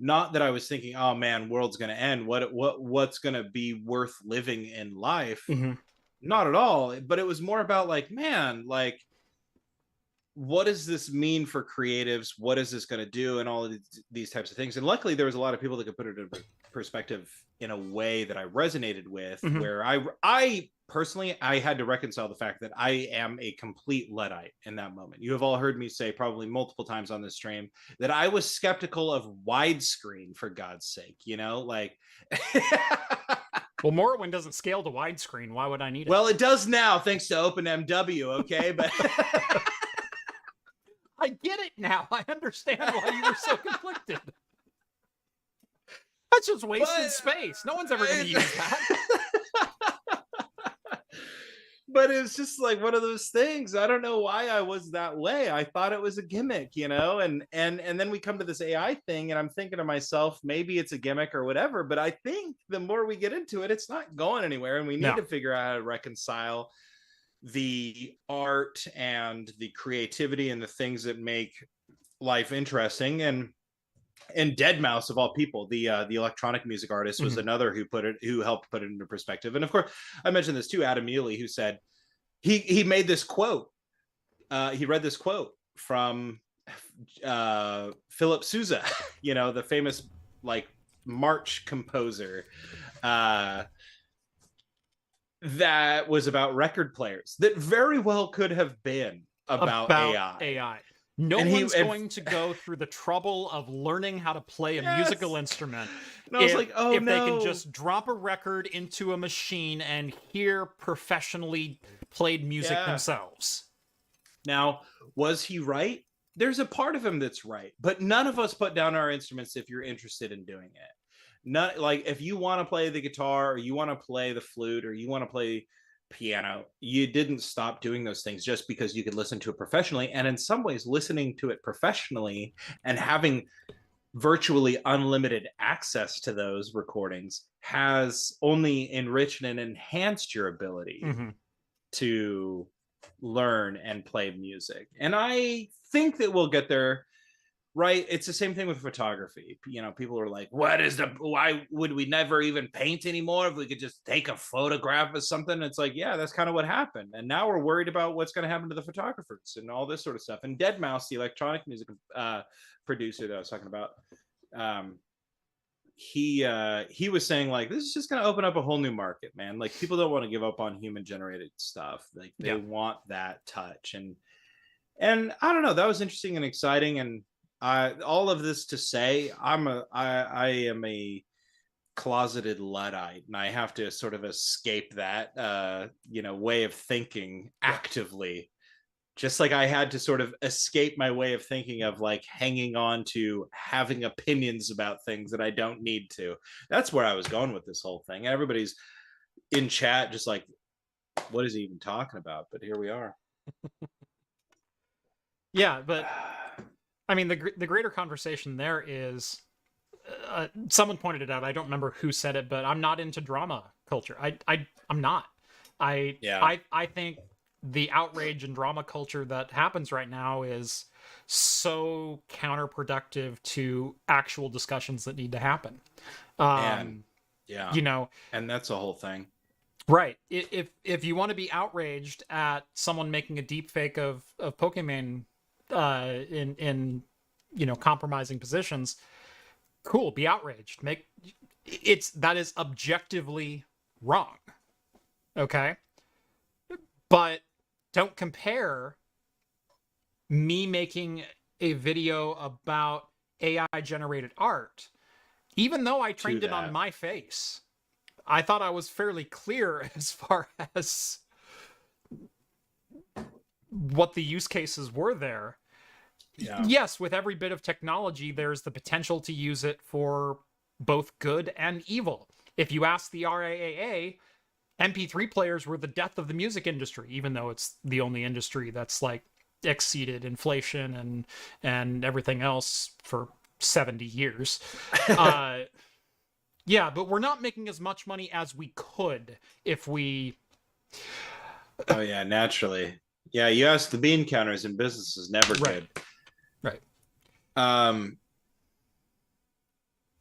not that I was thinking, oh man, world's gonna end. What's gonna be worth living in life? Mm-hmm. Not at all. But it was more about like, man, like, what does this mean for creatives? What is this going to do? And all of these types of things. And luckily, there was a lot of people that could put it in perspective in a way that I resonated with, Mm-hmm. where I personally, I had to reconcile the fact that I am a complete Luddite in that moment. You have all heard me say probably multiple times on this stream that I was skeptical of widescreen, for God's sake, you know, like. Well, Morrowind doesn't scale to widescreen. Why would I need it? Well, it does now, thanks to OpenMW, okay? But I get it now. I understand why you were so conflicted. That's just wasted space. No one's ever going to use that. But it's just like one of those things. I don't know why I was that way. I thought it was a gimmick, you know? And then we come to this AI thing, and I'm thinking to myself, maybe it's a gimmick or whatever. But I think the more we get into it, it's not going anywhere. And we need to figure out how to reconcile the art and the creativity and the things that make life interesting. And Deadmau5 of all people, the electronic music artist, was another who helped put it into perspective. And of course, I mentioned this too, Adam Neely, who said he made this quote. He read this quote from Philip Sousa, you know, the famous like march composer. That was about record players, that very well could have been about AI. No one's going to go through the trouble of learning how to play a musical instrument. And I was like, oh, if they can just drop a record into a machine and hear professionally played music themselves. Now, was he right? There's a part of him that's right, but none of us put down our instruments if you're interested in doing it. Not like if you want to play the guitar, or you want to play the flute, or you want to play piano, you didn't stop doing those things just because you could listen to it professionally. And in some ways, listening to it professionally and having virtually unlimited access to those recordings has only enriched and enhanced your ability to learn and play music. And I think that we'll get there. Right. It's the same thing with photography. You know, people are like, why would we never even paint anymore if we could just take a photograph of something? It's like, yeah, that's kind of what happened. And now we're worried about what's going to happen to the photographers and all this sort of stuff. And Deadmau5, the electronic music producer that I was talking about, he was saying like, this is just going to open up a whole new market, man. Like, people don't want to give up on human generated stuff. Like, they want that touch. And I don't know, that was interesting and exciting. And all of this to say, I am a closeted Luddite, and I have to sort of escape that way of thinking actively, just like I had to sort of escape my way of thinking of like hanging on to having opinions about things that I don't need to. That's where I was going with this whole thing. Everybody's in chat just like, what is he even talking about? But here we are. Yeah, but I mean, the greater conversation there is, someone pointed it out. I don't remember who said it, but I'm not into drama culture. I'm not. I think the outrage and drama culture that happens right now is so counterproductive to actual discussions that need to happen. You know, and that's the whole thing. Right. If you want to be outraged at someone making a deep fake of Pokemon in compromising positions, cool, be outraged. That is objectively wrong. Okay? But don't compare me making a video about AI generated art, even though I trained it on my face. I thought I was fairly clear as far as what the use cases were there. Yeah. Yes, with every bit of technology, there's the potential to use it for both good and evil. If you ask the RIAA, MP3 players were the death of the music industry, even though it's the only industry that's like exceeded inflation and everything else for 70 years. Yeah, but we're not making as much money as we could if we... Oh, yeah, naturally. Yeah, you ask the bean counters in business is never good. Right.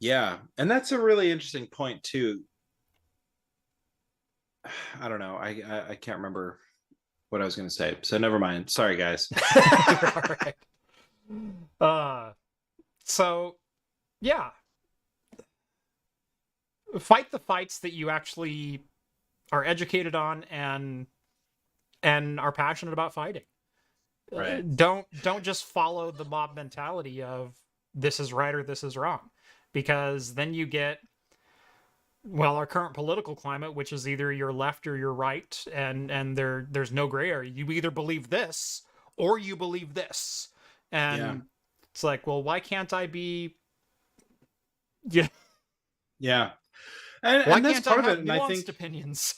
Yeah, and that's a really interesting point too. I don't know. I can't remember what I was going to say, so never mind. Sorry, guys. You're all right. So yeah, fight the fights that you actually are educated on and are passionate about fighting. Right. Don't just follow the mob mentality of this is right or this is wrong, because then you get, well, our current political climate, which is either you're left or you're right, and there's no gray area. You either believe this or you believe this, and Yeah. it's like, well, why can't I be? Yeah, Yeah, why and that's can't I part of have it. And I think, nuanced opinions?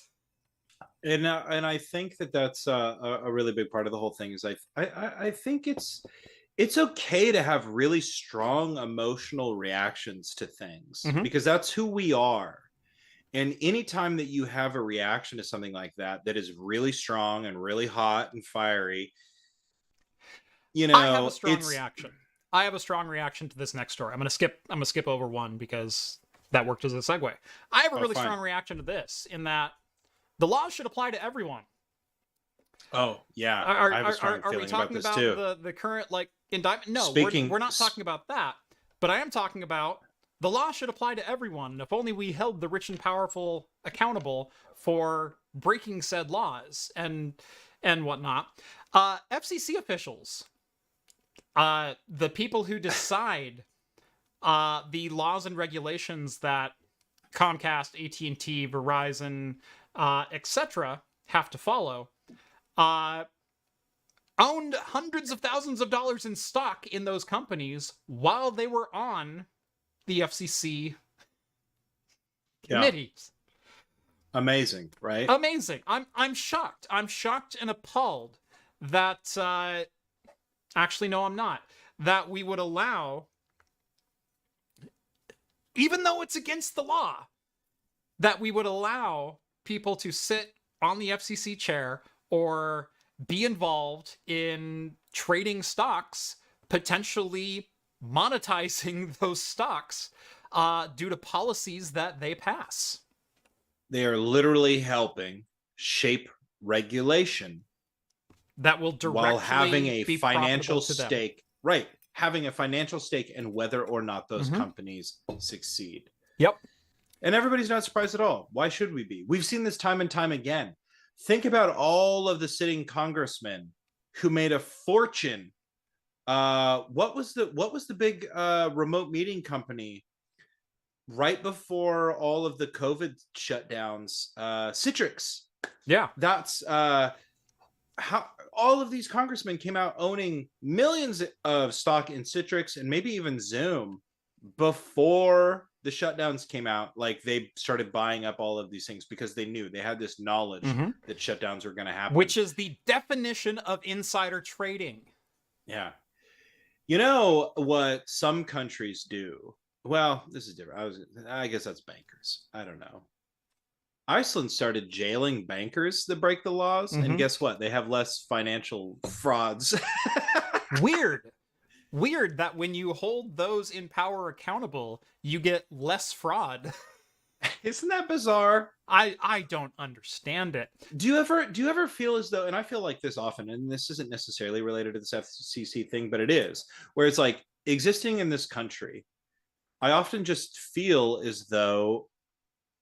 and I think that that's a really big part of the whole thing. Is I think it's okay to have really strong emotional reactions to things, Mhm. because that's who we are. And anytime that you have a reaction to something like that that is really strong and really hot and fiery, I have a strong it's reaction. I have a strong reaction to this next story. I'm gonna skip over one because that worked as a segue. I have a really fine. strong reaction to this, in that the law should apply to everyone. Oh yeah, Are, I have a strong are we feeling about talking this about too. the current like indictment? No, Speaking, we're not talking about that. But I am talking about the law should apply to everyone. If only we held the rich and powerful accountable for breaking said laws and whatnot. FCC officials, the people who decide the laws and regulations that Comcast, AT&T, Verizon, etc., have to follow, owned hundreds of thousands of dollars in stock in those companies while they were on the FCC committees. amazing, right? Amazing. I'm shocked. I'm shocked and appalled that actually no, I'm not. That we would allow, even though it's against the law, that we would allow people to sit on the FCC chair or be involved in trading stocks, potentially monetizing those stocks due to policies that they pass. They are literally helping shape regulation That will directly while having a be financial to them. stake. Right. Having a financial stake in whether or not those Mhm. companies succeed. Yep. And everybody's not surprised at all. Why should we be? We've seen this time and time again. Think about all of the sitting congressmen who made a fortune. What was the big remote meeting company right before all of the COVID shutdowns? Citrix. Yeah. That's how all of these congressmen came out owning millions of stock in Citrix and maybe even Zoom before the shutdowns came out. Like, they started buying up all of these things because they knew, they had this knowledge that shutdowns were going to happen, which is the definition of insider trading. Yeah. You know what some countries do? Well, this is different. I guess that's bankers. I don't know. Iceland started jailing bankers that break the laws, and guess what? They have less financial frauds. Weird that when you hold those in power accountable, you get less fraud. Isn't that bizarre? I don't understand it. Do you ever feel as though, and I feel like this often, and this isn't necessarily related to this FCC thing, but it is, where it's like, existing in this country, I often just feel as though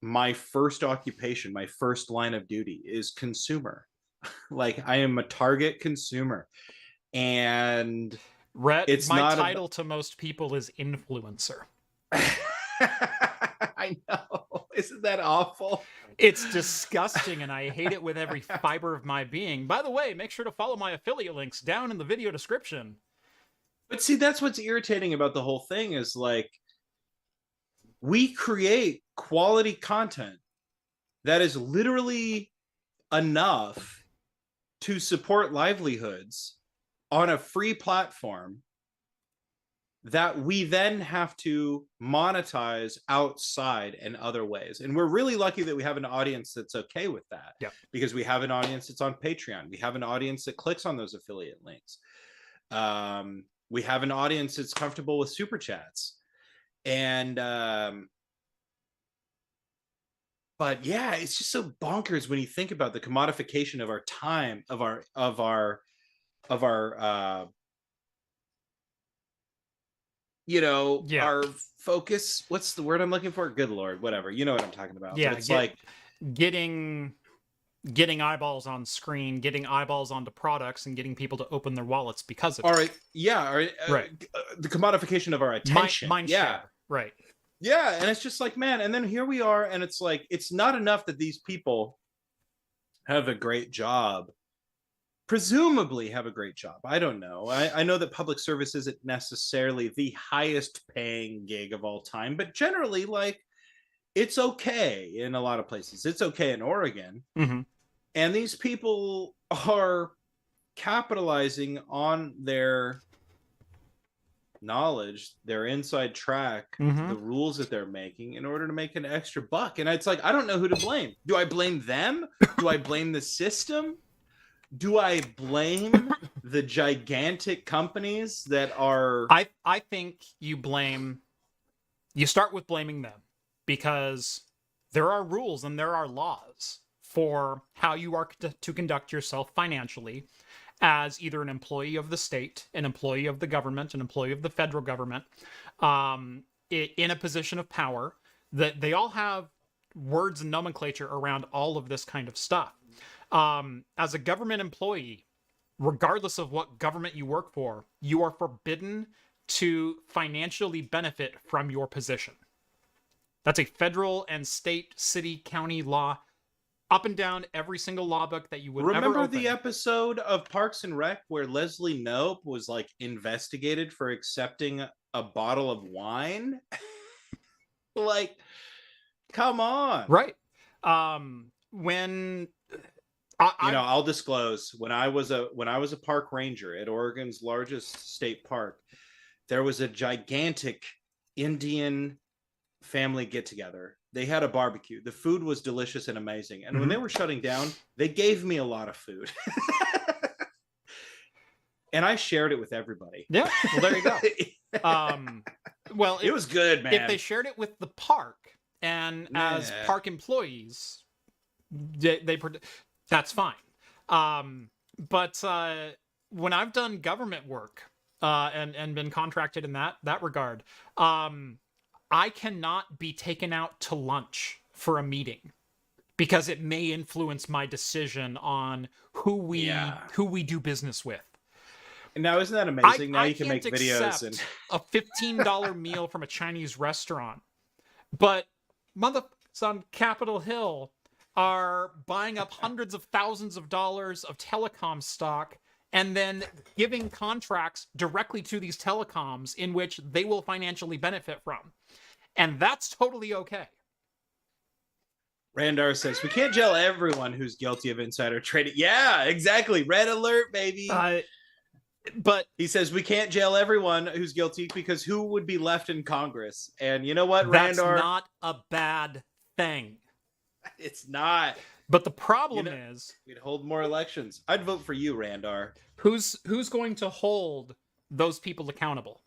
my first occupation, my first line of duty is consumer. Like, I am a target consumer. And Rett, it's my not title to most people is influencer. I know. Isn't that awful? It's disgusting, and I hate it with every fiber of my being. By the way, make sure to follow my affiliate links down in the video description. But see, that's what's irritating about the whole thing, is like, we create quality content that is literally enough to support livelihoods on a free platform that we then have to monetize outside in other ways. And we're really lucky that we have an audience that's okay with that. Yep. Because we have an audience that's on Patreon. We have an audience that clicks on those affiliate links. We have an audience that's comfortable with super chats. And but yeah, it's just so bonkers when you think about the commodification of our time, of our Yeah. our focus. What's the word I'm looking for? Good Lord, whatever. You know what I'm talking about. Yeah. But it's like, getting eyeballs on screen, getting eyeballs onto products, and getting people to open their wallets because of all it. right, yeah, all right, Right. The commodification of our attention. Mind Yeah. share. Right. Yeah, and it's just like, man, and then here we are, and it's like, it's not enough that these people have a great job, presumably have a great job. I don't know. I know that public service isn't necessarily the highest paying gig of all time, but generally, like, it's okay in a lot of places. It's okay in Oregon. Mm-hmm. And these people are capitalizing on their knowledge, their inside track, Mm-hmm. the rules that they're making in order to make an extra buck. And it's like, I don't know who to blame. Do I blame them? Do I blame the system? Do I blame the gigantic companies that are... I think you start with blaming them, because there are rules and there are laws for how you are to conduct yourself financially as either an employee of the state, an employee of the government, an employee of the federal government, in a position of power. That they all have words and nomenclature around all of this kind of stuff. As a government employee, regardless of what government you work for, you are forbidden to financially benefit from your position. That's a federal and state, city, county law, up and down every single law book that you would ever open. Remember the episode of Parks and Rec where Leslie Knope was like investigated for accepting a bottle of wine? Like, come on. Right. When I'll disclose, when I was a park ranger at Oregon's largest state park, there was a gigantic Indian family get together. They had a barbecue. The food was delicious and amazing. And when they were shutting down, they gave me a lot of food. And I shared it with everybody. Yeah. Well, there you go. Well, it was good, man. If they shared it with the park and as park employees, that's fine. But when I've done government work and been contracted in that regard, I cannot be taken out to lunch for a meeting because it may influence my decision on who we do business with. And now, isn't that amazing? Now you can make videos and a $15 meal from a Chinese restaurant, but motherfuckers on Capitol Hill are buying up hundreds of thousands of dollars of telecom stock and then giving contracts directly to these telecoms in which they will financially benefit from. And that's totally okay. Randar says, we can't jail everyone who's guilty of insider trading. Yeah, exactly. Red alert, baby. But he says we can't jail everyone who's guilty because who would be left in Congress? And you know what, that's Randar? That's not a bad thing. It's not. But the problem is, we'd hold more elections. I'd vote for you, Randar. Who's going to hold those people accountable?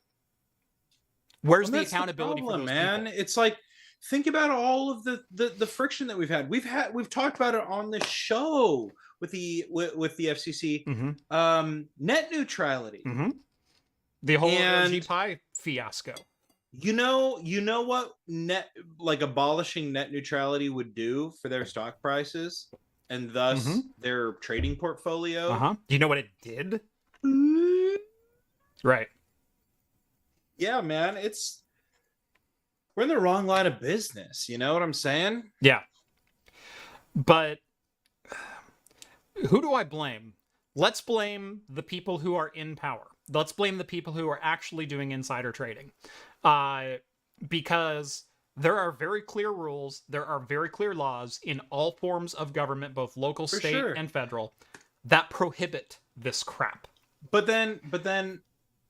Where's the accountability for those man? people? It's like, think about all of the friction that we've had. We've talked about it on the show with the FCC. Mm-hmm. Net neutrality. Mm-hmm. The whole LG fiasco. You know what abolishing net neutrality would do for their stock prices and thus their trading portfolio? Do you know what it did? Right. Yeah, man, we're in the wrong line of business. You know what I'm saying? Yeah. But who do I blame? Let's blame the people who are in power. Let's blame the people who are actually doing insider trading. Because there are very clear rules, there are very clear laws in all forms of government, both local, state, and federal, that prohibit this crap. But then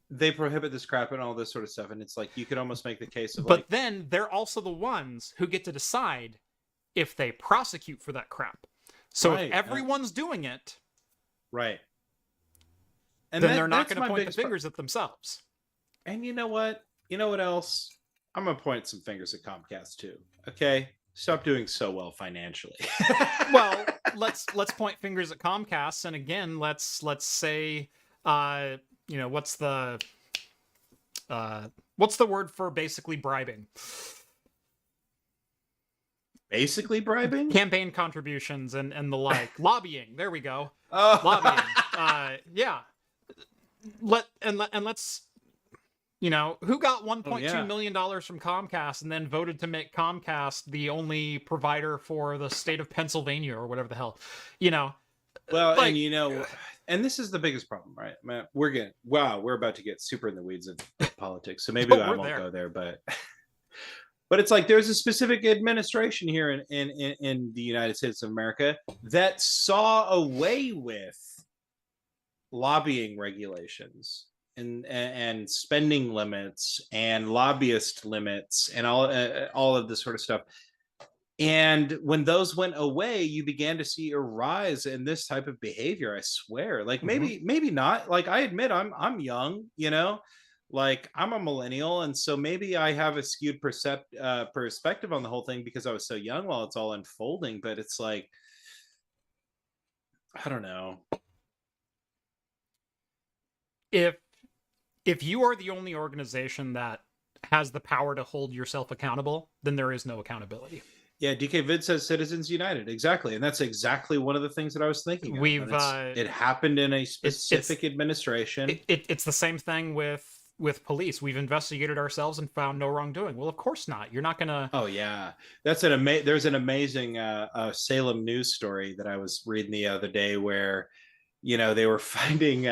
they prohibit this crap and all this sort of stuff, and it's like you could almost make the case of But then they're also the ones who get to decide if they prosecute for that crap. So if everyone's doing it, right, and then they're not going to point the fingers at themselves. And you know what? You know what else? I'm gonna point some fingers at Comcast too. Okay, stop doing so well financially. Well, let's point fingers at Comcast, and again, let's say, what's the word for basically bribing? Basically bribing? Campaign contributions and the like. Lobbying. There we go. Oh. Lobbying. Yeah. Let's who got $1.2 million from Comcast and then voted to make Comcast the only provider for the state of Pennsylvania or whatever the hell, Well, and this is the biggest problem, right? Man, we're about to get super in the weeds of politics, so maybe I won't go there, but it's like there's a specific administration here in the United States of America that saw away with lobbying regulations and spending limits and lobbyist limits and all of this sort of stuff. And when those went away, you began to see a rise in this type of behavior. I swear, like maybe not. Like I admit, I'm young, like I'm a millennial, and so maybe I have a skewed perspective on the whole thing because I was so young while it's all unfolding. But it's like, I don't know. If you are the only organization that has the power to hold yourself accountable, then there is no accountability. Yeah, DK Vid says Citizens United. Exactly. And that's exactly one of the things that I was thinking of. It happened in a specific administration. It's the same thing with police. We've investigated ourselves and found no wrongdoing. Well, of course not. You're not going to... Oh, yeah. There's an amazing Salem news story that I was reading the other day where, they were finding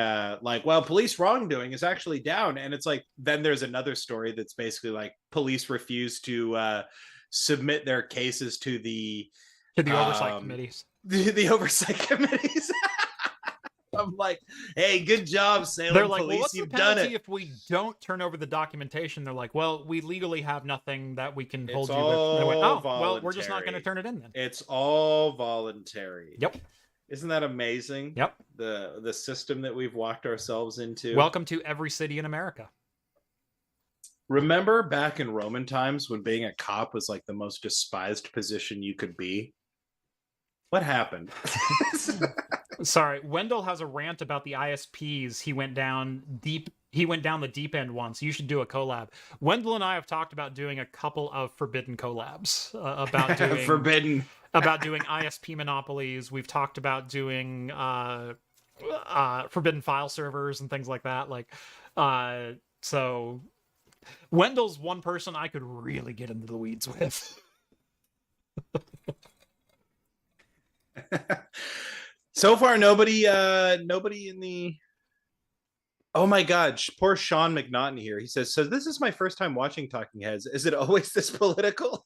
police wrongdoing is actually down. And it's like, then there's another story that's basically like police refuse to submit their cases to the oversight committees. The oversight committees. I'm like, hey, good job, Salem They're like, police. well, what's You've the done penalty it. if we don't turn over the documentation? They're like, well, we legally have nothing that we can hold you with. All went, oh, voluntary. well, we're just not going to turn it in then. It's all voluntary. Yep. Isn't that amazing? Yep. The system that we've walked ourselves into. Welcome to every city in America. Remember back in Roman times when being a cop was like the most despised position you could be? What happened? Sorry, Wendell has a rant about the ISPs. He went down the deep end once. You should do a collab. Wendell and I have talked about doing a couple of forbidden collabs about doing about doing ISP monopolies. We've talked about doing forbidden file servers and things like that. So Wendell's one person I could really get into the weeds with. So far, nobody in the... Oh my God, poor Sean McNaughton here. He says, so this is my first time watching Talking Heads. Is it always this political?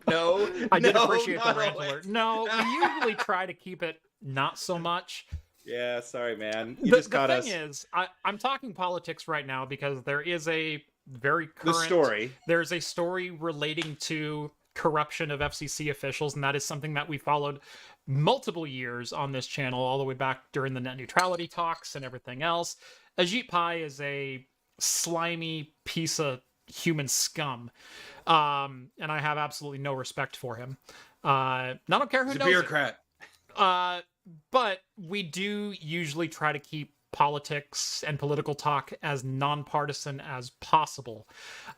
No. I did appreciate the rant alert. No, we usually try to keep it not so much. Yeah, sorry, man. The thing is, I'm talking politics right now because there is a very current... story. There's a story relating to corruption of FCC officials, and that is something that we followed multiple years on this channel, all the way back during the net neutrality talks and everything else. Ajit Pai is a slimy piece of human scum, and I have absolutely no respect for him. I don't care who knows. He's a bureaucrat. But we do usually try to keep politics and political talk as nonpartisan as possible.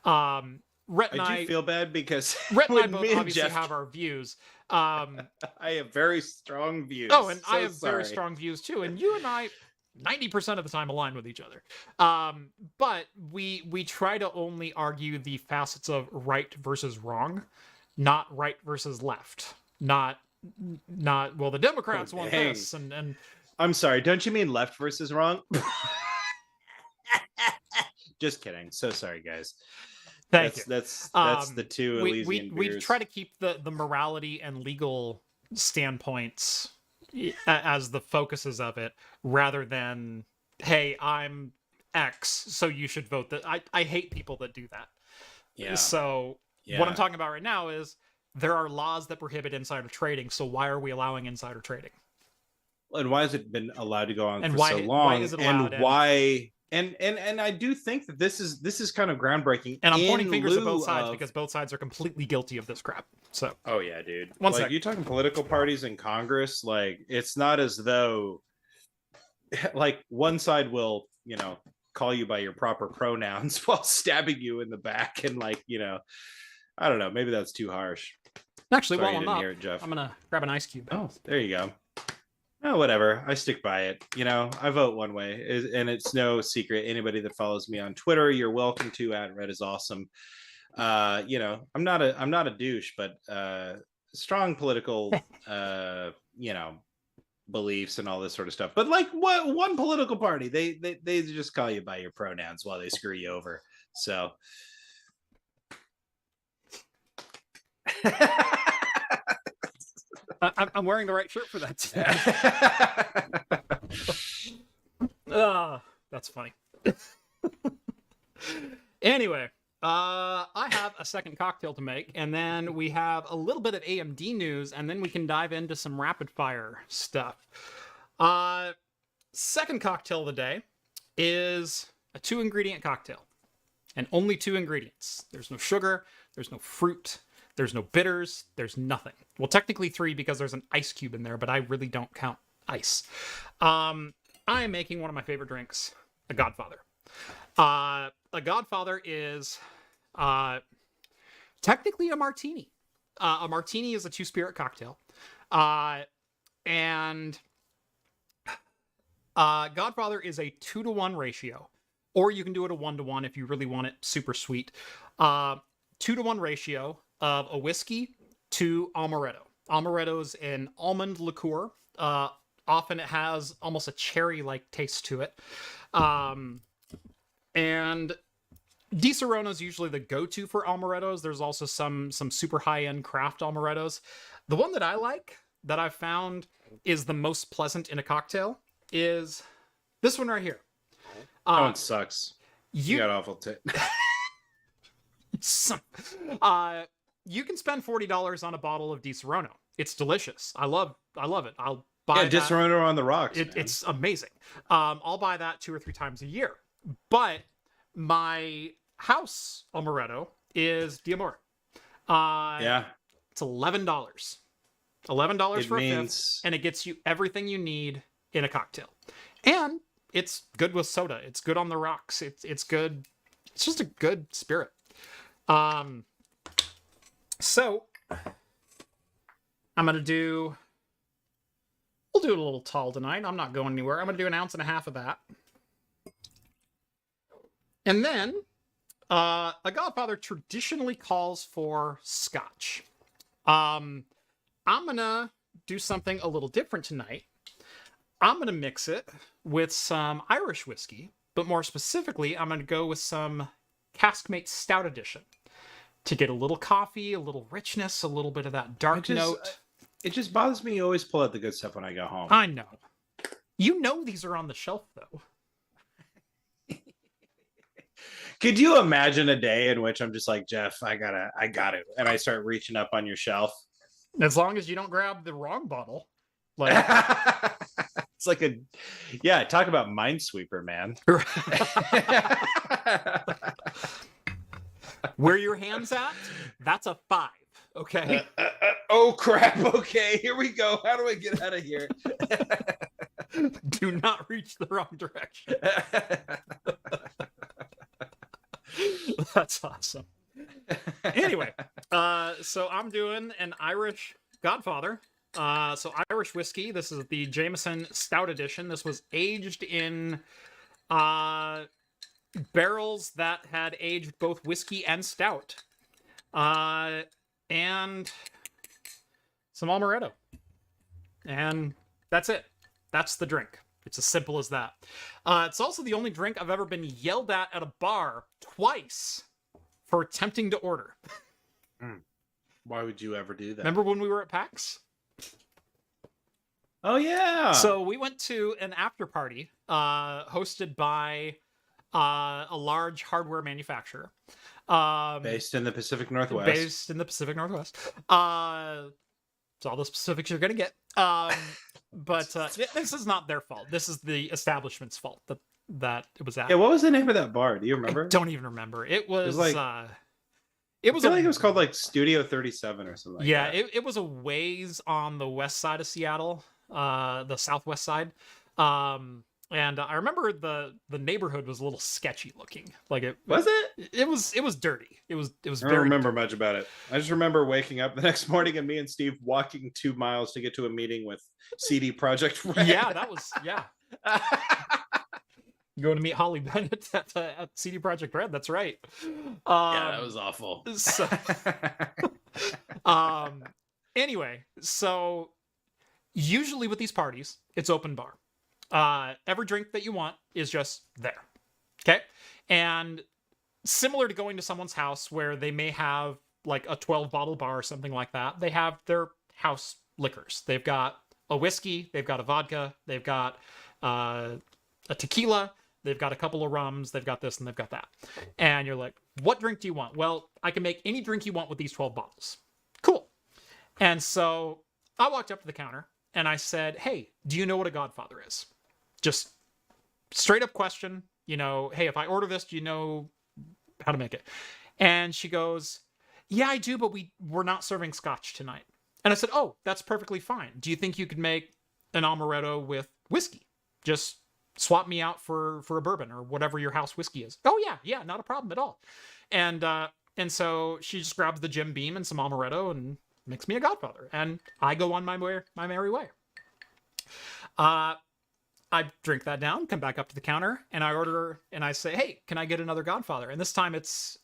Rett and I do feel bad because Rett and I both obviously have our views. I have very strong views. Oh, and I have very strong views too. And you and I 90% of the time align with each other. But we try to only argue the facets of right versus wrong, not right versus left. Not well, the Democrats want this and I'm sorry, don't you mean left versus wrong? Just kidding. So sorry, guys. Thank you. That's the two Elysian we try to keep the morality and legal standpoints as the focuses of it, rather than, hey, I'm X, so you should vote that. I hate people that do that. Yeah. So what I'm talking about right now is there are laws that prohibit insider trading. So why are we allowing insider trading? And why has it been allowed to go on and for why, so long? Why is it allowed? And why And I do think that this is kind of groundbreaking. And I'm in pointing fingers at lieu both sides of- because both sides are completely guilty of this crap. So, oh yeah, dude. One like sec. you talking political parties in Congress, like it's not as though like one side will, call you by your proper pronouns while stabbing you in the back, and like, I don't know, maybe that's too harsh. actually, Sorry while you I'm didn't up, hear it, Jeff. I'm gonna grab an ice cube. Oh, there you go. Oh, whatever. I stick by it. I vote one way, and it's no secret. Anybody that follows me on Twitter, you're welcome to at Red is Awesome. I'm not a douche, but strong political, beliefs and all this sort of stuff. But like, what one political party, they just call you by your pronouns while they screw you over. So. I'm wearing the right shirt for that today. That's funny. Anyway, I have a second cocktail to make, and then we have a little bit of AMD news, and then we can dive into some rapid fire stuff. Second cocktail of the day is a 2-ingredient cocktail, and only 2 ingredients. There's no sugar, there's no fruit, there's no bitters, there's nothing. Well, technically 3 because there's an ice cube in there, but I really don't count ice. I am making one of my favorite drinks, a Godfather. A Godfather is technically a martini. A martini is a 2-spirit cocktail. And Godfather is a 2-to-1 ratio. Or you can do it a 1-to-1 if you really want it super sweet. 2-to-1 ratio of a whiskey to amaretto. Amaretto's an almond liqueur. Often it has almost a cherry-like taste to it. And Di Serono is usually the go-to for amarettos. There's also some super high-end craft amarettos. The one that I like, that I've found is the most pleasant in a cocktail, is this one right here. That one sucks. You got awful you can spend $40 on a bottle of Di Serono. It's delicious. I love it. I'll buy Di Serono on the rocks. It's amazing. I'll buy that 2 or 3 times a year. But my house amaretto is D'Amore. It's $11. $11 for a fifth, and it gets you everything you need in a cocktail. And it's good with soda. It's good on the rocks. It's good. It's just a good spirit. So we'll do a little tall tonight. I'm not going anywhere. I'm gonna do 1.5 ounces of that. And then a Godfather traditionally calls for scotch. I'm gonna do something a little different tonight. I'm gonna mix it with some Irish whiskey, but more specifically, I'm gonna go with some Caskmate Stout Edition to get a little coffee, a little richness, a little bit of that dark note. It just bothers me. You always pull out the good stuff when I go home. I know. You know these are on the shelf, though. Could you imagine a day in which I'm just like, Jeff, I got it, and I start reaching up on your shelf? As long as you don't grab the wrong bottle. Like it's like talk about Minesweeper, man. Where your hand's at, that's a 5. Okay. Oh crap. Okay, here we go. How do I get out of here? Do not reach the wrong direction. That's awesome. Anyway, so I'm doing an Irish Godfather. So Irish whiskey. This is the Jameson Stout Edition. This was aged in barrels that had aged both whiskey and stout. And some amaretto. And that's it. That's the drink. It's as simple as that. It's also the only drink I've ever been yelled at a bar twice for attempting to order. Why would you ever do that? Remember when we were at PAX? Oh, yeah. So we went to an after party hosted by a large hardware manufacturer. Based in the Pacific Northwest. Based in the Pacific Northwest. It's all the specifics you're going to get. But this is not their fault. This is the establishment's fault. that it was at. Yeah, what was the name of that bar? Do you remember? I don't even remember. It was like it was I feel like it was called like Studio 37 or something like yeah, that. it was a ways on the west side of Seattle, the southwest side. And I remember the neighborhood was a little sketchy looking. Like it was dirty. It was I don't very remember dirty. much about it. I just remember waking up the next morning and me and Steve walking 2 miles to get to a meeting with CD Projekt Red. Yeah, that was going to meet Holly Bennett at CD Projekt Red. That's right. Yeah, that was awful. So, anyway, so usually with these parties, it's open bar. Every drink that you want is just there. Okay? And similar to going to someone's house where they may have like a 12 bottle bar or something like that, they have their house liquors. They've got a whiskey, they've got a vodka, they've got a tequila, they've got a couple of rums, they've got this and they've got that. And you're like, what drink do you want? Well, I can make any drink you want with these 12 bottles. Cool. And so I walked up to the counter and I said, hey, do you know what a Godfather is? Just straight up question, hey, if I order this, do you know how to make it? And she goes, yeah, I do, but we're not serving scotch tonight. And I said, oh, that's perfectly fine. Do you think you could make an amaretto with whiskey? Just swap me out for a bourbon or whatever your house whiskey is. Oh yeah, not a problem at all. And so she just grabs the Jim Beam and some amaretto and makes me a Godfather. And I go on my merry way. I drink that down, come back up to the counter, and I order, and I say, hey, can I get another Godfather? And this time it's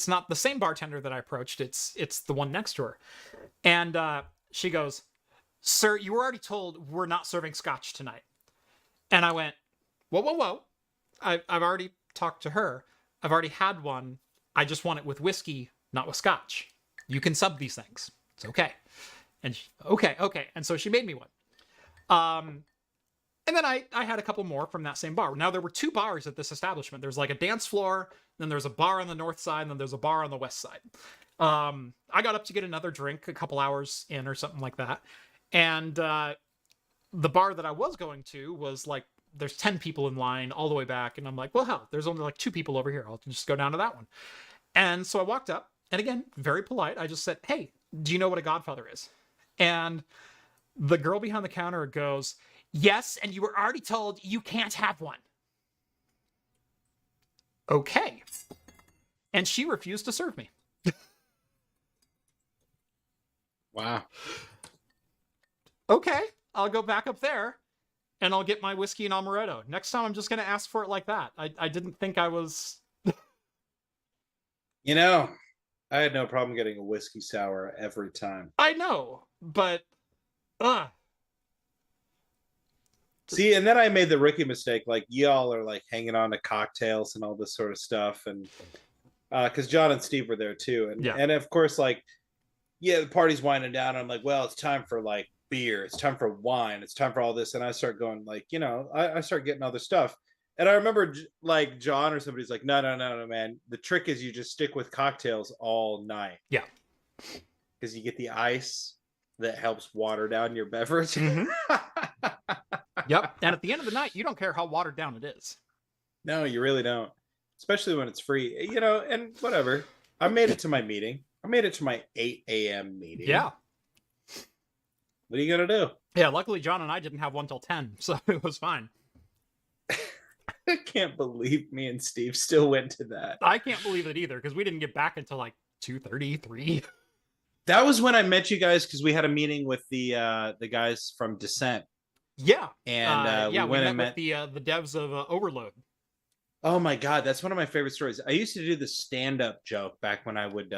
not the same bartender that I approached, it's the one next to her. And she goes, sir, you were already told we're not serving scotch tonight. And I went, whoa. I've already talked to her. I've already had one. I just want it with whiskey, not with scotch. You can sub these things. It's okay. And okay. And so she made me one. And then I had a couple more from that same bar. Now, there were 2 bars at this establishment. There's like a dance floor, then there's a bar on the north side, and then there's a bar on the west side. I got up to get another drink a couple hours in or something like that. And the bar that I was going to was like, there's 10 people in line all the way back. And I'm like, well, hell, there's only like 2 people over here. I'll just go down to that one. And so I walked up, and again, very polite. I just said, hey, do you know what a Godfather is? And the girl behind the counter goes, yes, and you were already told you can't have one. Okay. And she refused to serve me. Wow. Okay, I'll go back up there and I'll get my whiskey and amaretto. Next time I'm just going to ask for it like that. I didn't think I was... I had no problem getting a whiskey sour every time. I know, but... See, and then I made the rookie mistake. Like, y'all are like hanging on to cocktails and all this sort of stuff, and because John and Steve were there too, and of course, like, the party's winding down. And I'm like, well, it's time for like beer, it's time for wine, it's time for all this, and I start going like, I start getting other stuff, and I remember like John or somebody's like, no, man, the trick is you just stick with cocktails all night. Yeah, because you get the ice that helps water down your beverage. Mm-hmm. Yep. And at the end of the night, you don't care how watered down it is. No, you really don't. Especially when it's free, and whatever. I made it to my meeting. I made it to my 8 a.m. meeting. Yeah. What are you going to do? Yeah, luckily John and I didn't have one till 10, so it was fine. I can't believe me and Steve still went to that. I can't believe it either, because we didn't get back until like 2:30, 3. That was when I met you guys, because we had a meeting with the guys from Descent. Yeah, and we went and met with the devs of Overload. Oh my god, that's one of my favorite stories. I used to do the stand-up joke back when I would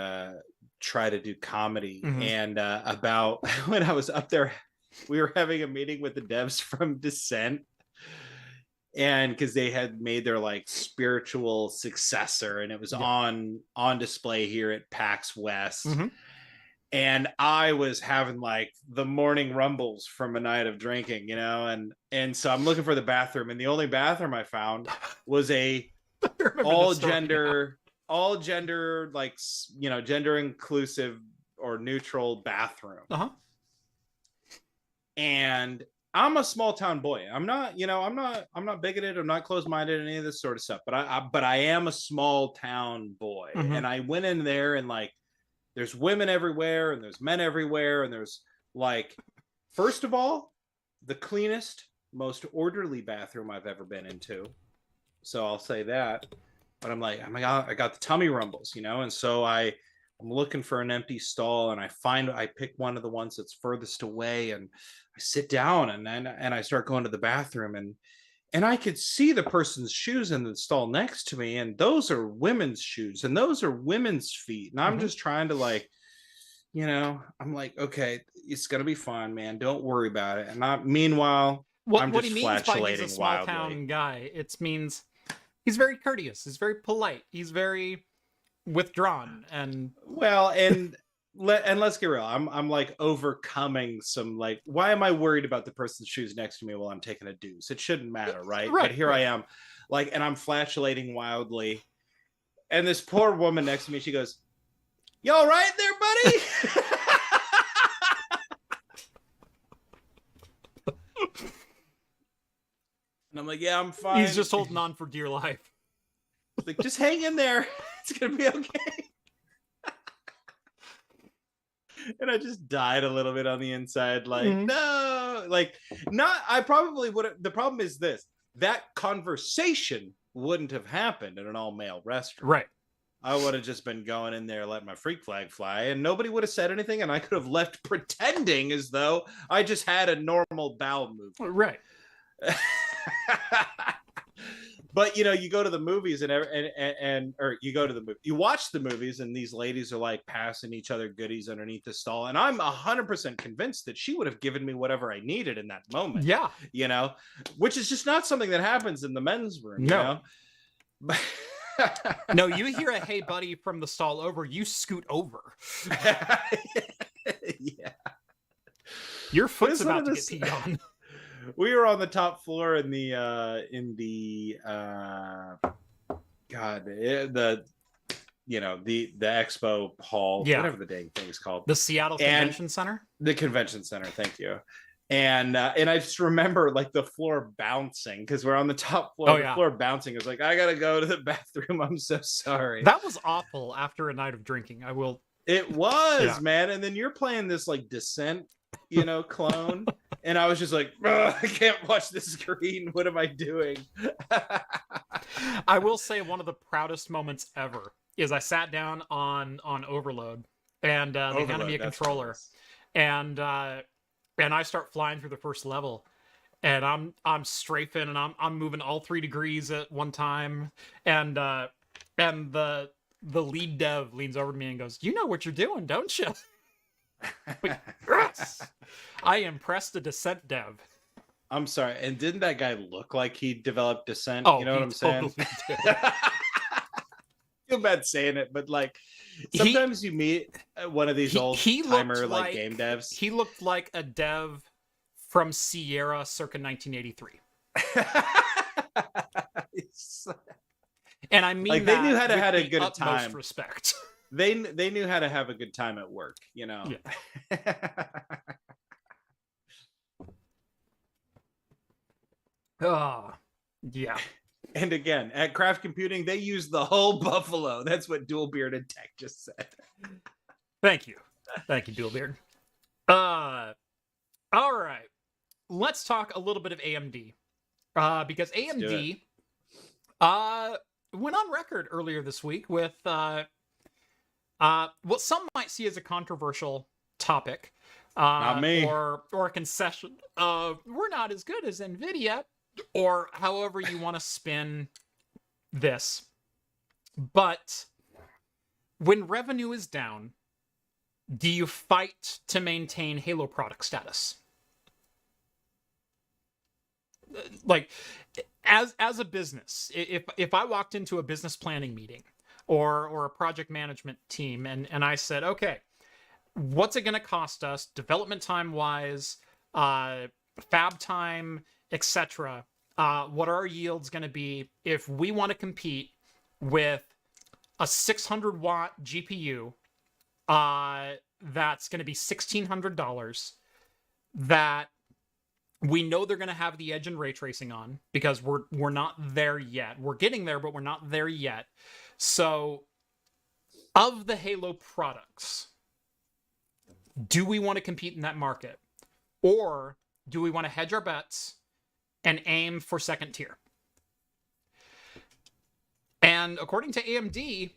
try to do comedy, Mm-hmm. and about when I was up there, we were having a meeting with the devs from Descent, and because they had made their like spiritual successor, and it was on display here at PAX West. Mm-hmm. And I was having like the morning rumbles from a night of drinking, and so I'm looking for the bathroom, and the only bathroom I found was a all gender, like, gender inclusive or neutral bathroom. Uh-huh. And I'm a small town boy. I'm not, I'm not bigoted. I'm not closed-minded, any of this sort of stuff. But I am a small town boy. Mhm. And I went in there and like, there's women everywhere and there's men everywhere. And there's like, first of all, the cleanest, most orderly bathroom I've ever been into. So I'll say that. But I'm like, oh my God, I got the tummy rumbles, and so I'm looking for an empty stall, and I pick one of the ones that's furthest away, and I sit down, and then I start going to the bathroom, and I could see the person's shoes in the stall next to me, and those are women's shoes, and those are women's feet, and I'm just trying to like, I'm like, okay, it's gonna be fine, man. Don't worry about it. And meanwhile, I'm what just he means by he's a flatulating small wildly. town guy, it means he's very courteous, he's very polite, he's very withdrawn, and let's get real. I'm like overcoming some like, why am I worried about the person's shoes next to me while I'm taking a deuce? It shouldn't matter, right? But here I am, like, and I'm flatulating wildly, and this poor woman next to me, she goes, "You all right there, buddy?" And I'm like, "Yeah, I'm fine." he's just holding on for dear life. Like, just hang in there. It's gonna be okay. And I just died a little bit on the inside, like, no, like, not. I probably would. The problem is this: that conversation wouldn't have happened in an all-male restaurant. Right. I would have just been going in there, letting my freak flag fly, and nobody would have said anything, and I could have left pretending as though I just had a normal bowel movement. Right. But you go to the movies you watch the movies, and these ladies are like passing each other goodies underneath the stall, and I'm 100% convinced that she would have given me whatever I needed in that moment. Yeah. Which is just not something that happens in the men's room. No. No, you hear a "hey buddy" from the stall over, you scoot over. Yeah. Your foot's about to get peed on. We were on the top floor in the expo hall, whatever the dang thing is called. The Seattle Convention Center? The convention center, thank you. And I just remember like the floor bouncing, because we're on the top floor. The floor bouncing. It was like, I gotta go to the bathroom. I'm so sorry. That was awful after a night of drinking. It was, man. And then you're playing this like Descent, clone. And I was just like, I can't watch the screen. What am I doing? I will say one of the proudest moments ever is I sat down on Overload, and they handed me a controller, and I start flying through the first level, and I'm strafing, and I'm moving all 3 degrees at one time, and the lead dev leans over to me and goes, "You know what you're doing, don't you?" But, yes, I impressed the Descent dev. I'm sorry, and didn't that guy look like he developed Descent? Oh, you know what I'm saying? I feel bad saying it, but like sometimes you meet one of these old timer like game devs. He looked like a dev from Sierra circa 1983. And I mean, like, they knew how to have a good utmost time. Respect. They knew how to have a good time at work, Yeah. Oh, yeah. And again, at Craft Computing, they use the whole buffalo. That's what Dual Bearded Tech just said. Thank you, Dual Beard. All right, let's talk a little bit of AMD, because AMD went on record earlier this week with what some might see as a controversial topic, not me, or a concession of we're not as good as Nvidia, or however you want to spin this. But when revenue is down, do you fight to maintain Halo product status? Like, as a business, if I walked into a business planning meeting or a project management team, and I said, okay, what's it going to cost us, development time wise, fab time, etc. What are our yields going to be if we want to compete with a 600 watt GPU that's going to be $1,600, that We know they're going to have the edge and ray tracing on because we're not there yet. We're getting there, but we're not there yet. So, of the Halo products, do we want to compete in that market? Or do we want to hedge our bets and aim for second tier? And according to AMD,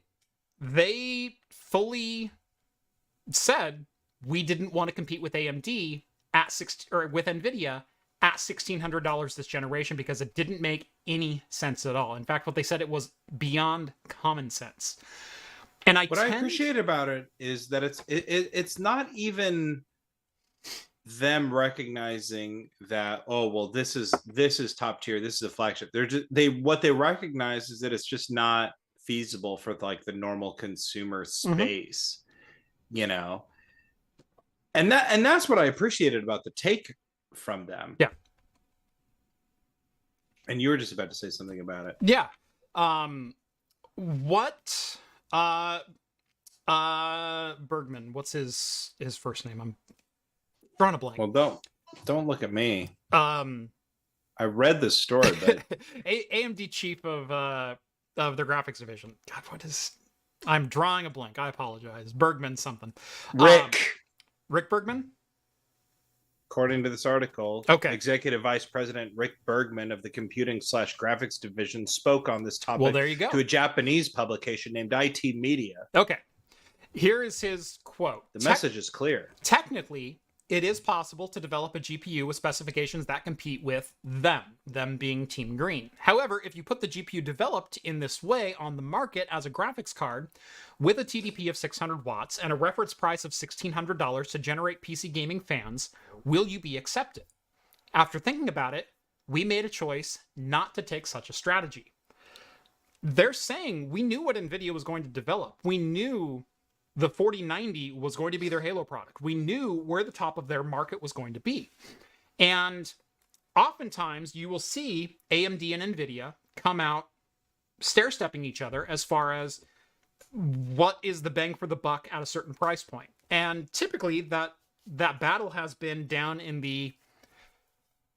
they fully said we didn't want to compete with AMD with Nvidia at $1,600 this generation because it didn't make any sense at all. In fact, what they said, it was beyond common sense. And I appreciate about it is that it's not even them recognizing that, oh well, this is top tier, this is a flagship. What they recognize is that it's just not feasible for like the normal consumer space, you know. And that's what I appreciated about the take from them. Yeah. And you were just about to say something about it. Yeah. Bergman, what's his first name? I'm drawing a blank. Well, don't look at me. I read this story, but AMD chief of their graphics division. God, what is? I'm drawing a blank. I apologize. Bergman something. Rick Bergman? According to this article, okay. Executive Vice President Rick Bergman of the Computing/Graphics Division spoke on this topic well, there you go. to a Japanese publication named IT Media. Okay. Here is his quote. The message is clear. Technically, it is possible to develop a GPU with specifications that compete with them being Team Green. However, if you put the GPU developed in this way on the market as a graphics card with a TDP of 600 watts and a reference price of $1,600 to generate PC gaming fans, will you be accepted? After thinking about it, we made a choice not to take such a strategy. They're saying we knew what NVIDIA was going to develop. We knew the 4090 was going to be their Halo product. We knew where the top of their market was going to be. And oftentimes you will see AMD and NVIDIA come out stair-stepping each other as far as what is the bang for the buck at a certain price point. And typically that battle has been down in the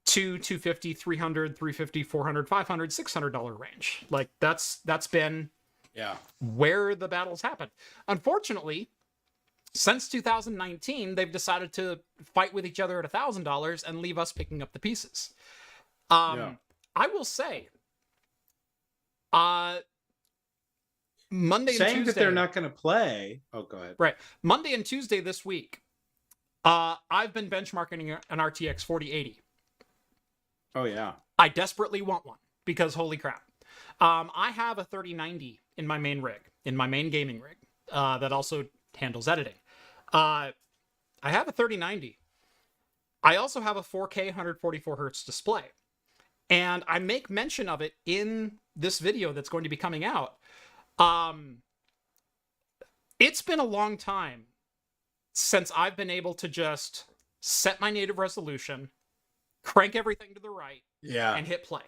$250, $300, $350, $400, $500, $600 range. Like that's been where the battles happen. Unfortunately, since 2019, they've decided to fight with each other at $1,000 and leave us picking up the pieces. I will say, Monday and Tuesday, saying that they're not going to play. Oh, go ahead. Right. Monday and Tuesday this week, I've been benchmarking an RTX 4080. Oh, yeah. I desperately want one because holy crap. I have a 3090 in my main rig, in my main gaming rig, that also handles editing. I have a 3090. I also have a 4K 144 hertz display. And I make mention of it in this video that's going to be coming out. It's been a long time since I've been able to just set my native resolution, crank everything to the right, and hit play.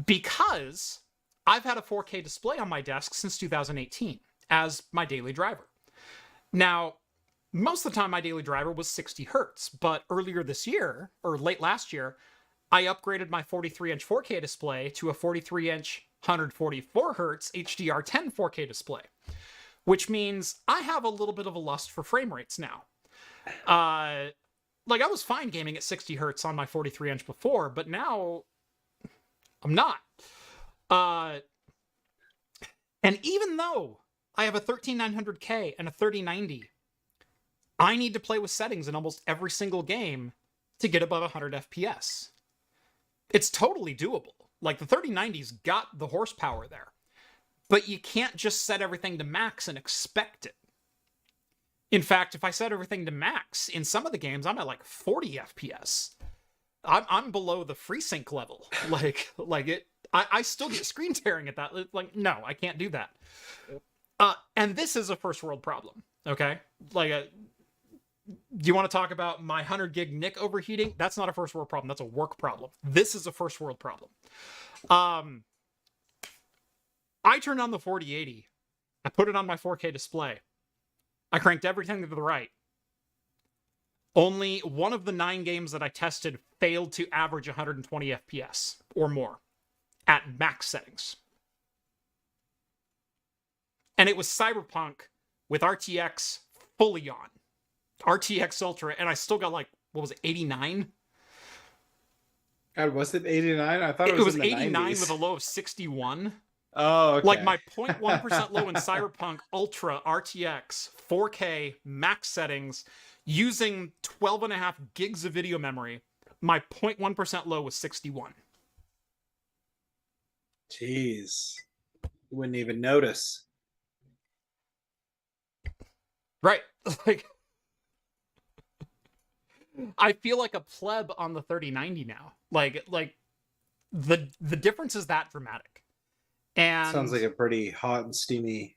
Because I've had a 4K display on my desk since 2018 as my daily driver. Now, most of the time my daily driver was 60 hertz, but earlier this year, or late last year, I upgraded my 43-inch 4K display to a 43-inch 144 hertz HDR10 4K display, which means I have a little bit of a lust for frame rates now. Like, I was fine gaming at 60 hertz on my 43-inch before, but now I'm not. And even though I have a 13900K and a 3090, I need to play with settings in almost every single game to get above 100 FPS. It's totally doable. Like, the 3090's got the horsepower there. But you can't just set everything to max and expect it. In fact, if I set everything to max, in some of the games, I'm at like 40 FPS. I'm below the FreeSync level. I still get screen tearing at that. Like, no, I can't do that. And this is a first world problem, okay? Like, do you want to talk about my 100 gig NIC overheating? That's not a first world problem. That's a work problem. This is a first world problem. I turned on the 4080. I put it on my 4K display. I cranked everything to the right. Only one of the 9 games that I tested failed to average 120 FPS or more at max settings. And it was Cyberpunk with RTX fully on. RTX Ultra, and I still got like, what was it, 89? God, was it 89? I thought it was in the 89 90s. with a low of 61. Oh, okay. Like my 0.1% low in Cyberpunk Ultra RTX 4K max settings using 12.5 gigs of video memory. My 0.1% low was 61. Jeez. You wouldn't even notice. Right. Like, I feel like a pleb on the 3090 now. Like the difference is that dramatic. And sounds like a pretty hot and steamy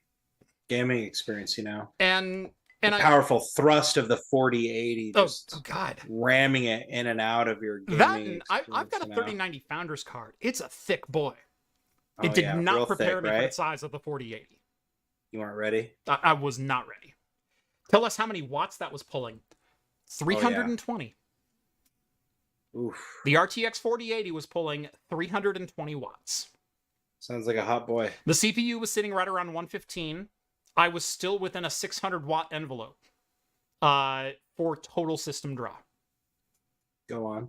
gaming experience, you know. And the powerful thrust of the 4080 just God, ramming it in and out of your gaming that, and I've got a you know? 3090 Founders card. It's a thick boy. Oh, It did yeah, not real prepare thick, me right? for the size of the 4080. You weren't ready? I was not ready. Tell us how many watts that was pulling. 320. Oof. The RTX 4080 was pulling 320 watts. Sounds like a hot boy. The CPU was sitting right around 115. I was still within a 600 watt envelope for total system draw. Go on.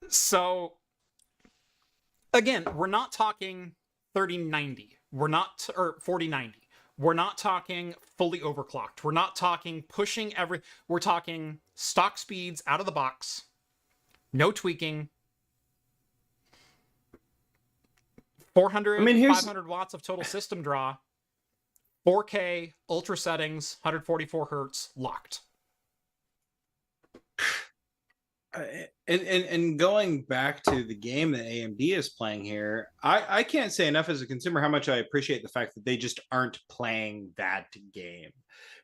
So, again, we're not talking 3090. Or 4090. We're not talking fully overclocked. We're not talking pushing we're talking stock speeds out of the box. No tweaking. 400, 500 watts of total system draw. 4K, ultra settings, 144 hertz, locked. And going back to the game that AMD is playing here, I can't say enough as a consumer how much I appreciate the fact that they just aren't playing that game.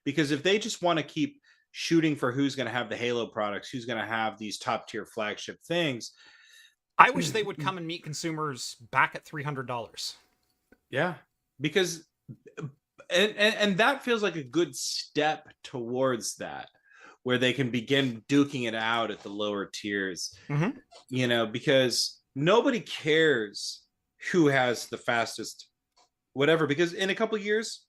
Because if they just want to keep shooting for who's going to have the Halo products, who's going to have these top tier flagship things, I wish they would come and meet consumers back at $300. Yeah, because and that feels like a good step towards that, where they can begin duking it out at the lower tiers. Mm-hmm. You know, because nobody cares who has the fastest whatever, because in a couple of years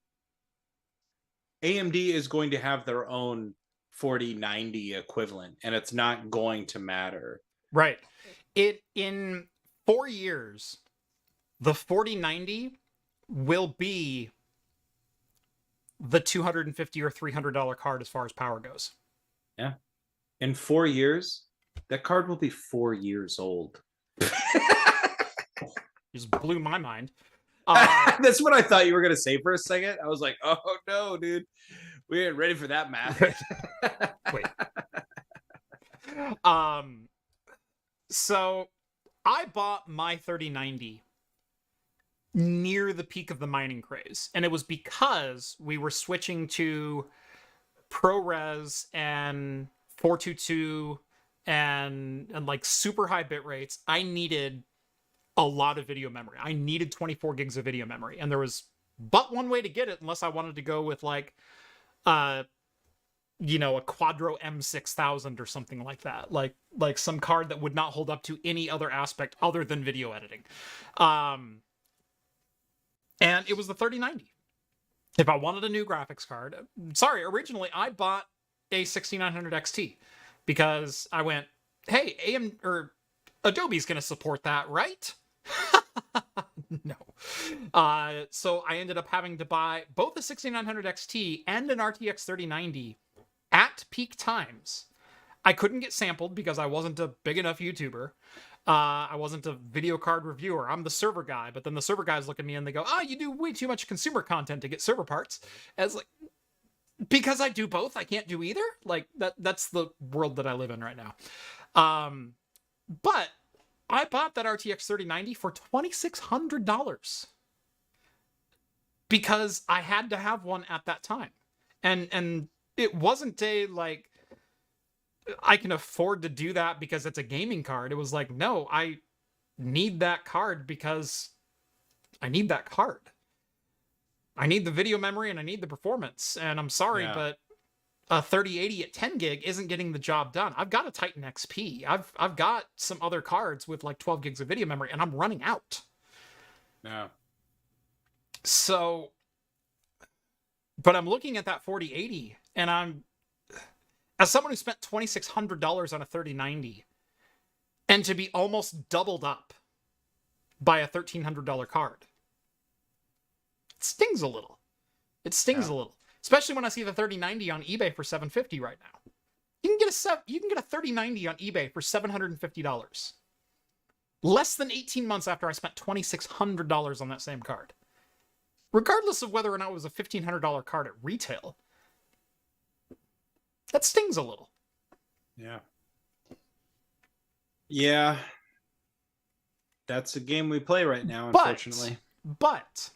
AMD is going to have their own 4090 equivalent, and it's not going to matter. Right. In 4 years, the 4090 will be the $250 or $300 card as far as power goes. Yeah. In 4 years, that card will be 4 years old. Just blew my mind. That's what I thought you were going to say for a second. I was like, oh no, dude. We ain't ready for that math. Wait. So I bought my 3090 near the peak of the mining craze, and it was because we were switching to ProRes and 422 and like super high bit rates. I needed a lot of video memory. I needed 24 gigs of video memory, and there was but one way to get it, unless I wanted to go with like a Quadro M6000 or something like that, like some card that would not hold up to any other aspect other than video editing. And it was the 3090. If I wanted a new graphics card, originally I bought a 6900 XT because I went, hey, Adobe's going to support that, right? No. So I ended up having to buy both a 6900 XT and an RTX 3090 at peak times. I couldn't get sampled because I wasn't a big enough YouTuber. I wasn't a video card reviewer. I'm the server guy, but then the server guys look at me and they go, you do way too much consumer content to get server parts. As like, because I do both, I can't do either. Like that's the world that I live in right now. But I bought that RTX 3090 for $2,600 because I had to have one at that time. And it wasn't a like, I can afford to do that because it's a gaming card. It was like, no, I need that card because I need that card. I need the video memory and I need the performance. And I'm sorry, but a 3080 at 10 gig isn't getting the job done. I've got a Titan XP. I've got some other cards with like 12 gigs of video memory, and I'm running out. Yeah. So, but I'm looking at that 4080, and as someone who spent $2,600 on a 3090, and to be almost doubled up by a $1,300 card, it stings a little. It stings a little. Especially when I see the 3090 on eBay for $750 right now. You can get a 3090 on eBay for $750. Less than 18 months after I spent $2,600 on that same card. Regardless of whether or not it was a $1,500 card at retail. That stings a little. Yeah. Yeah. That's the game we play right now, unfortunately. But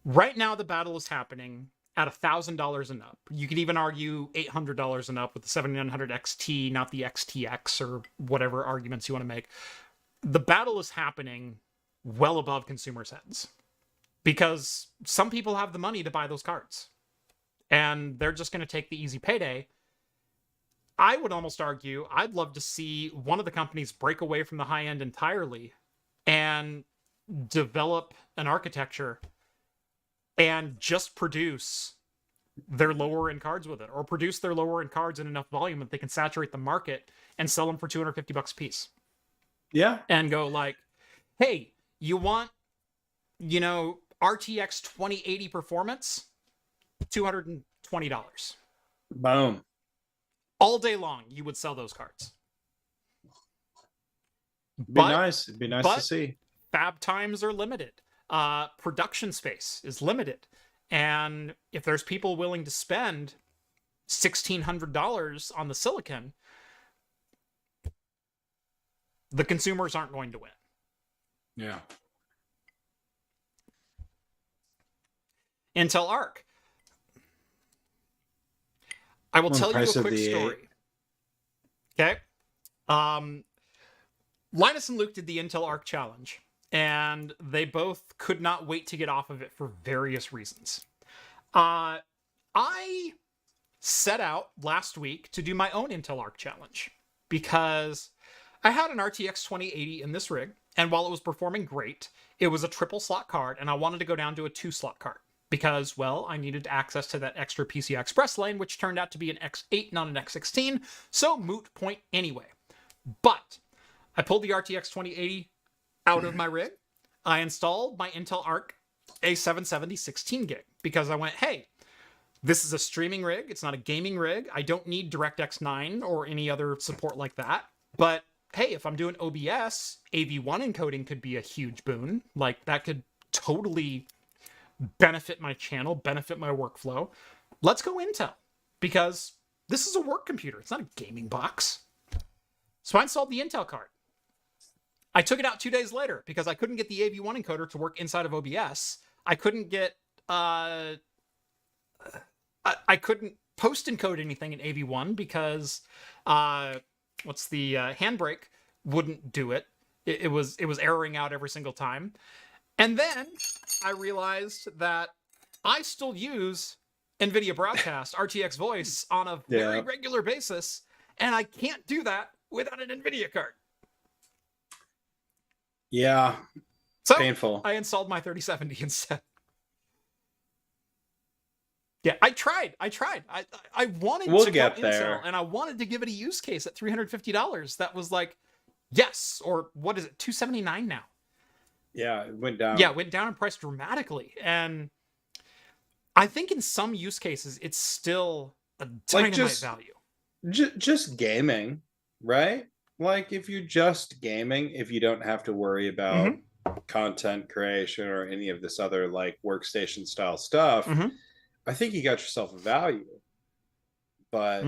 right now, the battle is happening at $1,000 and up. You could even argue $800 and up with the 7900 XT, not the XTX, or whatever arguments you want to make. The battle is happening well above consumers' heads because some people have the money to buy those cards, and they're just going to take the easy payday. I would almost argue I'd love to see one of the companies break away from the high end entirely and develop an architecture and just produce their lower end cards with it, or produce their lower end cards in enough volume that they can saturate the market and sell them for $250 a piece. Yeah. And go like, hey, you want, RTX 2080 performance? $220. Boom. All day long, you would sell those cards. It'd be nice to see. Fab times are limited. Production space is limited. And if there's people willing to spend $1,600 on the silicon, the consumers aren't going to win. Yeah. Intel Arc. I will tell you a quick story. Okay. Linus and Luke did the Intel Arc Challenge, and they both could not wait to get off of it for various reasons. I set out last week to do my own Intel Arc Challenge because I had an RTX 2080 in this rig, and while it was performing great, it was a triple slot card, and I wanted to go down to a 2-slot card because, well, I needed access to that extra PCI Express lane, which turned out to be an X8, not an X16, so moot point anyway. But I pulled the RTX 2080 out of my rig. I installed my Intel Arc A770 16 gig because I went, hey, this is a streaming rig. It's not a gaming rig. I don't need DirectX 9 or any other support like that. But hey, if I'm doing OBS, AV1 encoding could be a huge boon. Like, that could totally benefit my channel, benefit my workflow. Let's go Intel, because this is a work computer. It's not a gaming box. So I installed the Intel card. I took it out 2 days later because I couldn't get the AV1 encoder to work inside of OBS. I couldn't get, I couldn't post encode anything in AV1 because, Handbrake wouldn't do it. It was erroring out every single time. And then I realized that I still use NVIDIA Broadcast RTX Voice on a very regular basis, and I can't do that without an NVIDIA card. Yeah, so painful. I installed my 3070 instead. Yeah, I tried. I wanted to get Intel, and I wanted to give it a use case at $350. That was like, yes, or what is it, $279 now? Yeah, it went down. Yeah, it went down in price dramatically. And I think in some use cases, it's still a dynamite value. Just gaming, right? Like, if you're just gaming, if you don't have to worry about content creation or any of this other, like, workstation style stuff, I think you got yourself a value. But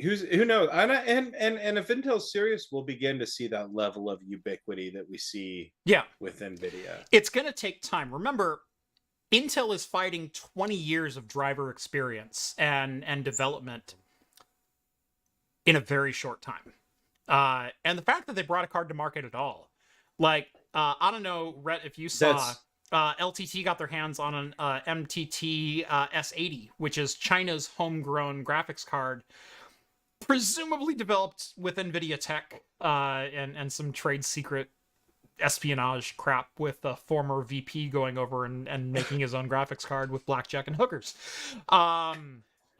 who knows? And if Intel's serious, we'll begin to see that level of ubiquity that we see with NVIDIA. It's going to take time. Remember, Intel is fighting 20 years of driver experience and development in a very short time. And the fact that they brought a card to market at all, like, I don't know, Rett, if you saw LTT got their hands on an MTT S80, which is China's homegrown graphics card, presumably developed with NVIDIA tech and some trade secret espionage crap with a former VP going over and making his own graphics card with blackjack and hookers.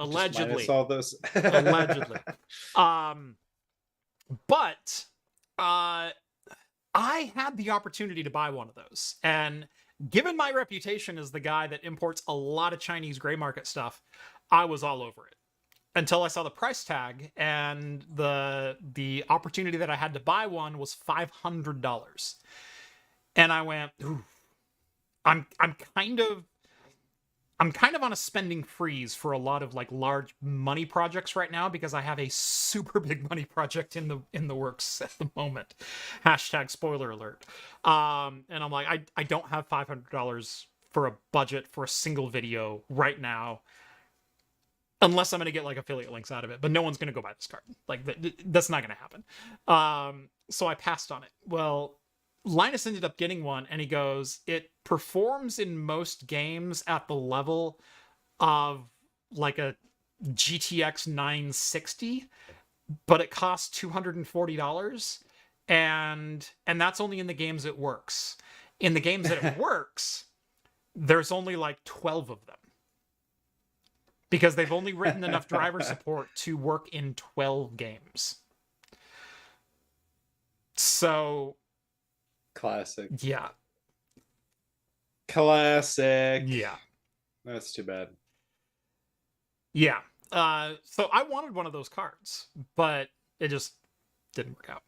Allegedly. All those. Allegedly. But I had the opportunity to buy one of those. And given my reputation as the guy that imports a lot of Chinese gray market stuff, I was all over it. Until I saw the price tag, and the opportunity that I had to buy one was $500, and I went, ooh, I'm kind of on a spending freeze for a lot of like large money projects right now, because I have a super big money project in the works at the moment. Hashtag spoiler alert. And I'm like, I don't have $500 for a budget for a single video right now. Unless I'm going to get like affiliate links out of it, but no one's going to go buy this card. Like that's not going to happen. So I passed on it. Well, Linus ended up getting one, and he goes, it performs in most games at the level of like a GTX 960, but it costs $240, and that's only in the games it works. In the games that it works, there's only like 12 of them, because they've only written enough driver support to work in 12 games. So... Classic. Yeah. Classic. Yeah. That's too bad. Yeah. So I wanted one of those cards, but it just didn't work out.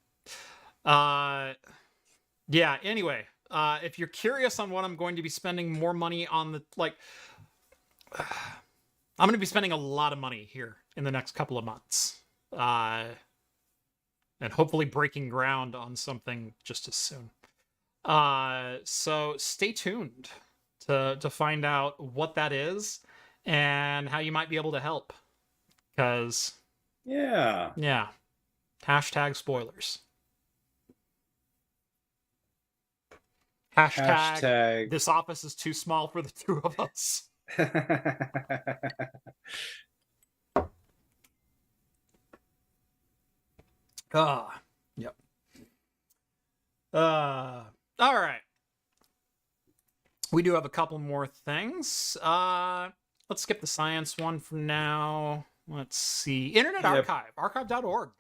Yeah, anyway, if you're curious on what I'm going to be spending more money on, I'm going to be spending a lot of money here in the next couple of months. And hopefully breaking ground on something just as soon. So stay tuned to find out what that is and how you might be able to help. Because... Yeah. Hashtag spoilers. Hashtag this office is too small for the two of us. Yep. All right. We do have a couple more things. Let's skip the science one for now. Let's see. Internet Archive, archive.org.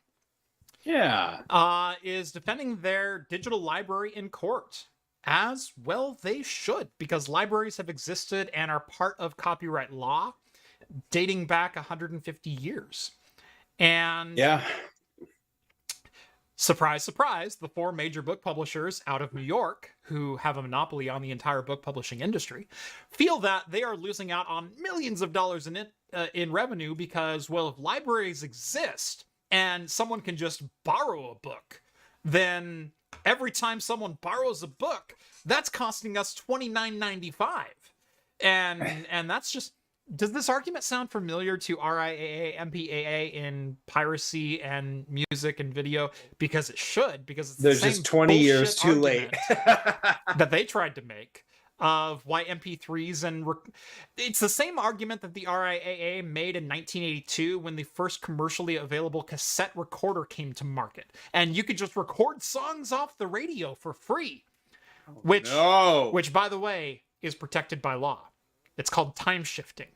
Yeah. Is defending their digital library in court. As well they should, because libraries have existed and are part of copyright law dating back 150 years. And yeah, surprise, surprise, the four major book publishers out of New York, who have a monopoly on the entire book publishing industry, feel that they are losing out on millions of dollars in revenue because, well, if libraries exist and someone can just borrow a book, then every time someone borrows a book, that's costing us $29.95. And that's just... Does this argument sound familiar to RIAA, MPAA in piracy and music and video? Because it should, because it's they're the same just 20 years too late that they tried to make of why MP3s and... It's the same argument that the RIAA made in 1982 when the first commercially available cassette recorder came to market. And you could just record songs off the radio for free. Which, by the way, is protected by law. It's called time shifting.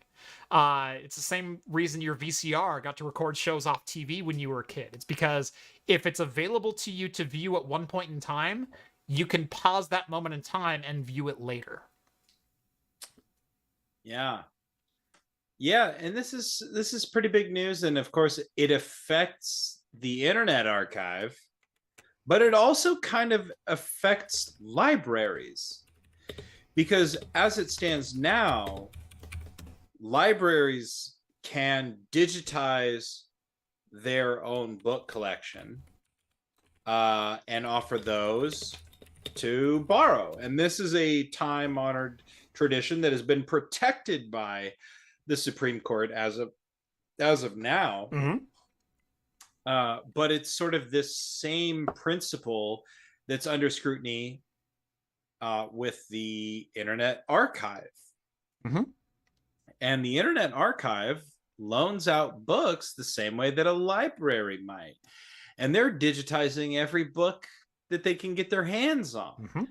It's the same reason your VCR got to record shows off TV when you were a kid. It's because if it's available to you to view at one point in time, you can pause that moment in time and view it later. Yeah, and this is pretty big news, and of course it affects the Internet Archive, but it also kind of affects libraries, because as it stands now, libraries can digitize their own book collection and offer those to borrow. And this is a time-honored tradition that has been protected by the Supreme Court as of now. Mm-hmm. But it's sort of this same principle that's under scrutiny with the Internet Archive. Mhm. And the Internet Archive loans out books the same way that a library might. And they're digitizing every book that they can get their hands on. Mhm.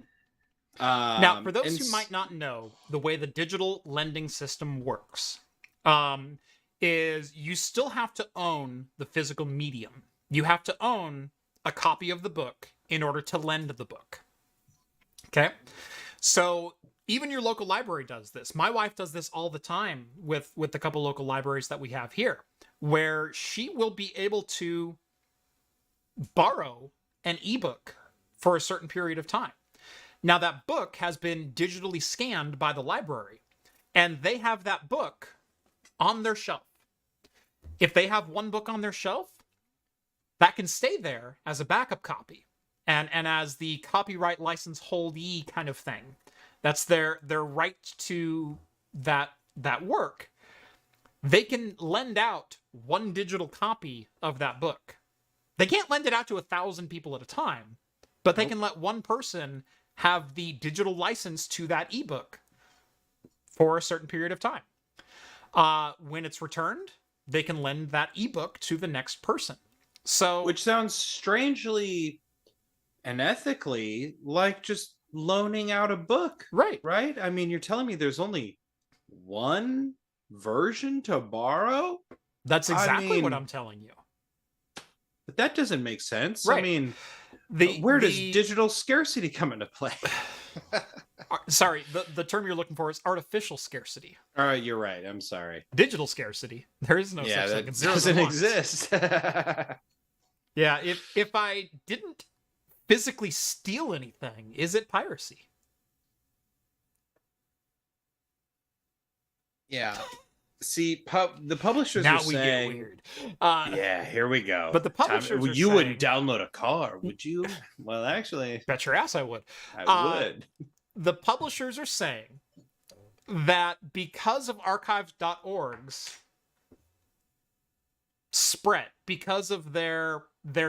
Now, for those and who might not know, the way the digital lending system works is you still have to own the physical medium. You have to own a copy of the book in order to lend the book. Okay? So even your local library does this. My wife does this all the time with the couple local libraries that we have here, where she will be able to borrow an ebook for a certain period of time. Now, that book has been digitally scanned by the library, and they have that book on their shelf. If they have one book on their shelf, that can stay there as a backup copy and as the copyright license holdee kind of thing. That's their right to that work. They can lend out one digital copy of that book. They can't lend it out to 1,000 people at a time, but they can let one person have the digital license to that ebook for a certain period of time. When it's returned, they can lend that ebook to the next person. So, which sounds strangely and ethically like just loaning out a book, right? I mean, you're telling me there's only one version to borrow? That's exactly what I'm telling you. But that doesn't make sense. Right. I mean, where does digital scarcity come into play? Sorry, the term you're looking for is artificial scarcity. You're right. I'm sorry. Digital scarcity. There is no such thing. It doesn't exist. Yeah, if I didn't physically steal anything, is it piracy? Yeah. See, the publishers now are saying... Get weird. Yeah, here we go. But the publishers you wouldn't download a car, would you? Well, actually... Bet your ass I would. I would. The publishers are saying that because of archives.org's spread, because of their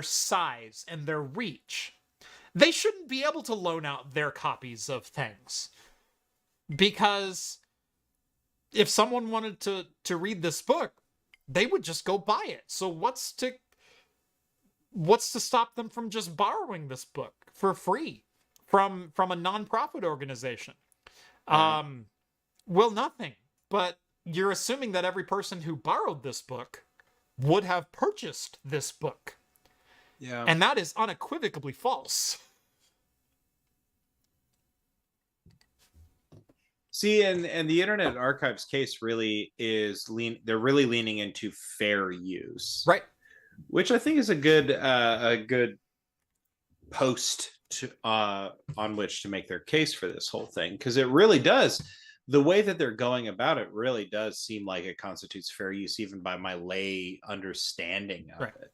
size and their reach, they shouldn't be able to loan out their copies of things. Because if someone wanted to read this book, they would just go buy it. So what's to stop them from just borrowing this book for free from a nonprofit organization? Right. Well, nothing. But you're assuming that every person who borrowed this book would have purchased this book. Yeah. And that is unequivocally false. See, and the Internet Archive's case really is they're really leaning into fair use, right? Which I think is a good post to on which to make their case for this whole thing, because it really does. The way that they're going about it really does seem like it constitutes fair use, even by my lay understanding of it.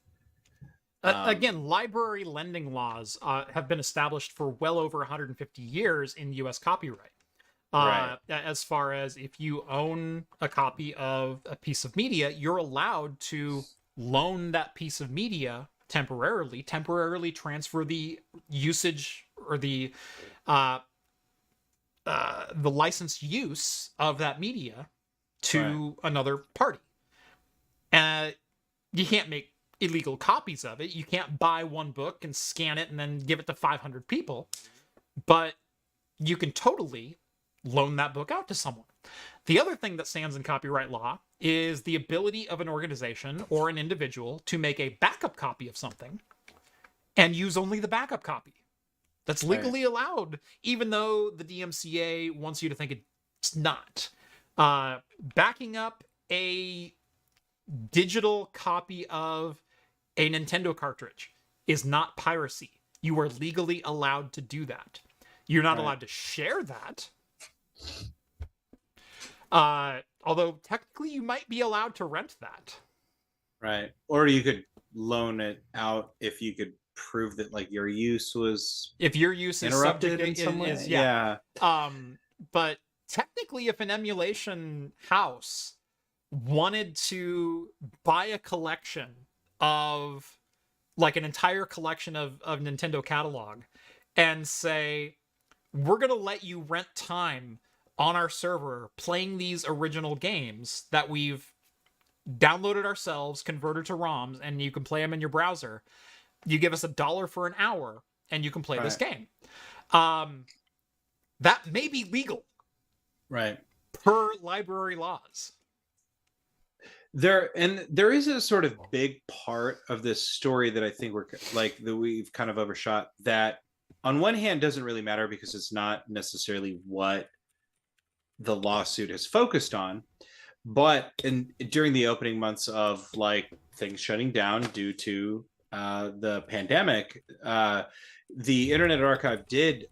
Again, library lending laws have been established for well over 150 years in U.S. copyright. Right. As far as if you own a copy of a piece of media, you're allowed to loan that piece of media temporarily transfer the usage or the licensed use of that media to another party. You can't make illegal copies of it. You can't buy one book and scan it and then give it to 500 people, but you can totally loan that book out to someone. The other thing that stands in copyright law is the ability of an organization or an individual to make a backup copy of something and use only the backup copy. That's legally allowed, even though the DMCA wants you to think it's not. Backing up a digital copy of a Nintendo cartridge is not piracy. You are legally allowed to do that. You're not allowed to share that. Although technically you might be allowed to rent that. Right. Or you could loan it out if you could prove that like your use was interrupted in some way. But technically if an emulation house wanted to buy a collection of like an entire collection of Nintendo catalog and say, we're going to let you rent time on our server playing these original games that we've downloaded ourselves, converted to ROMs, and you can play them in your browser. You give us $1 for an hour, and you can play this game. That may be legal, right, per library laws. There is a sort of big part of this story that I think we've kind of overshot. That on one hand doesn't really matter because it's not necessarily what the lawsuit is focused on. But during the opening months of like things shutting down due to the pandemic, the Internet Archive did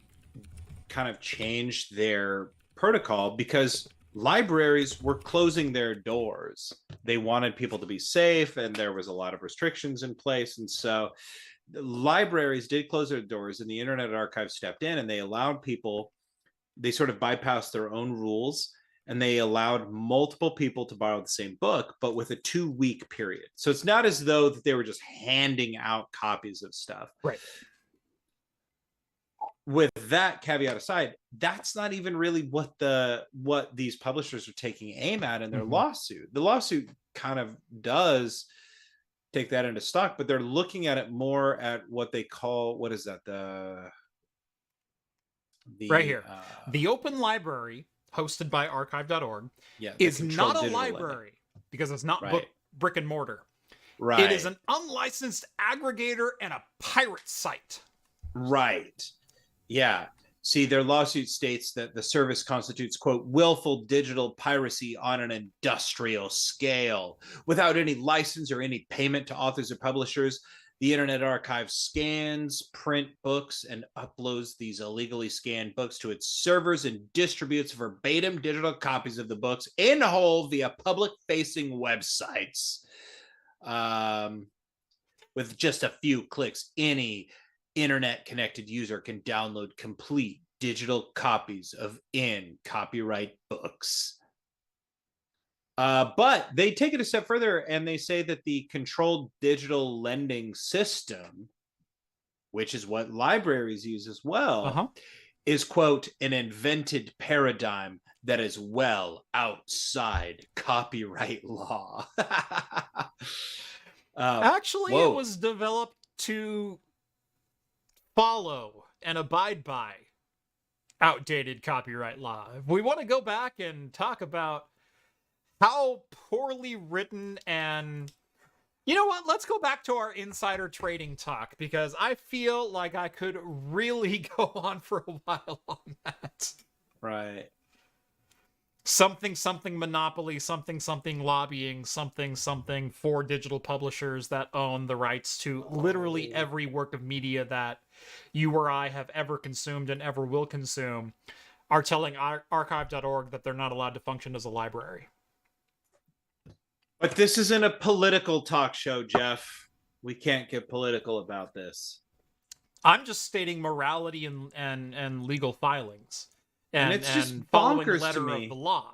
kind of change their protocol because libraries were closing their doors. They wanted people to be safe, and there was a lot of restrictions in place. And so libraries did close their doors, and the Internet Archive stepped in, and they allowed people, they sort of bypassed their own rules, and they allowed multiple people to borrow the same book, but with a 2-week period. So it's not as though that they were just handing out copies of stuff. Right. With that caveat aside, that's not even really what these publishers are taking aim at in their lawsuit. The lawsuit kind of does take that into stock, but they're looking at it more at what they call, what is that? The right here. The Open Library, hosted by archive.org, is not a library because it's not brick and mortar. Right. It is an unlicensed aggregator and a pirate site. Right. Yeah. See, their lawsuit states that the service constitutes, quote, willful digital piracy on an industrial scale. Without any license or any payment to authors or publishers, the Internet Archive scans, print books, and uploads these illegally scanned books to its servers and distributes verbatim digital copies of the books in whole via public-facing websites. With just a few clicks, any internet-connected user can download complete digital copies of copyright books. But they take it a step further, and they say that the controlled digital lending system, which is what libraries use as well, is, quote, an invented paradigm that is well outside copyright law. Actually, it was developed to follow and abide by outdated copyright law. If we want to go back and talk about how poorly written, and you know what, let's go back to our insider trading talk, because I feel like I could really go on for a while on that. Right. Something monopoly, something lobbying, something for digital publishers that own the rights to literally every work of media that you or I have ever consumed and ever will consume, are telling archive.org that they're not allowed to function as a library. But this isn't a political talk show, Jeff. We can't get political about this. I'm just stating morality and legal filings. And it's just following the bonkers letter to me. of the law.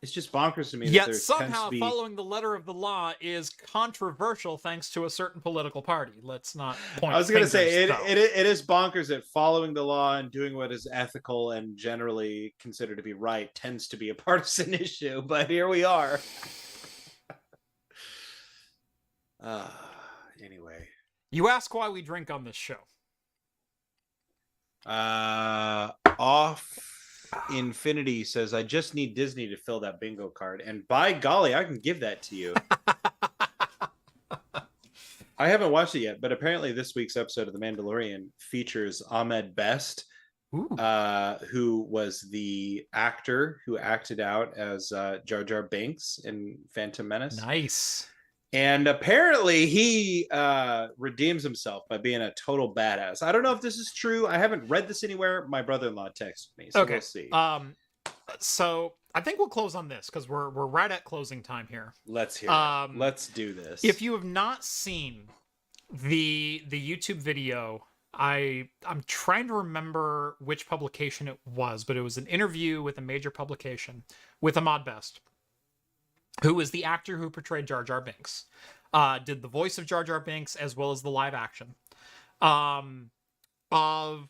It's just bonkers to me. Yet somehow following the letter of the law is controversial thanks to a certain political party. Let's not point. I was going to say it is bonkers that following the law and doing what is ethical and generally considered to be right tends to be a partisan issue. But here we are. Anyway, you ask why we drink on this show. Off Infinity says, I just need Disney to fill that bingo card, and by golly, I can give that to you. I haven't watched it yet, but apparently this week's episode of The Mandalorian features Ahmed Best, who was the actor who acted out as Jar Jar Binks in Phantom Menace. Nice. And apparently he redeems himself by being a total badass. I don't know if this is true. I haven't read this anywhere. My brother-in-law texted me, so we'll see. So I think we'll close on this because we're right at closing time here. Let's hear it. Let's do this. If you have not seen the YouTube video, I'm trying to remember which publication it was, but it was an interview with a major publication with Ahmed Best, who is the actor who portrayed Jar Jar Binks, did the voice of Jar Jar Binks as well as the live action of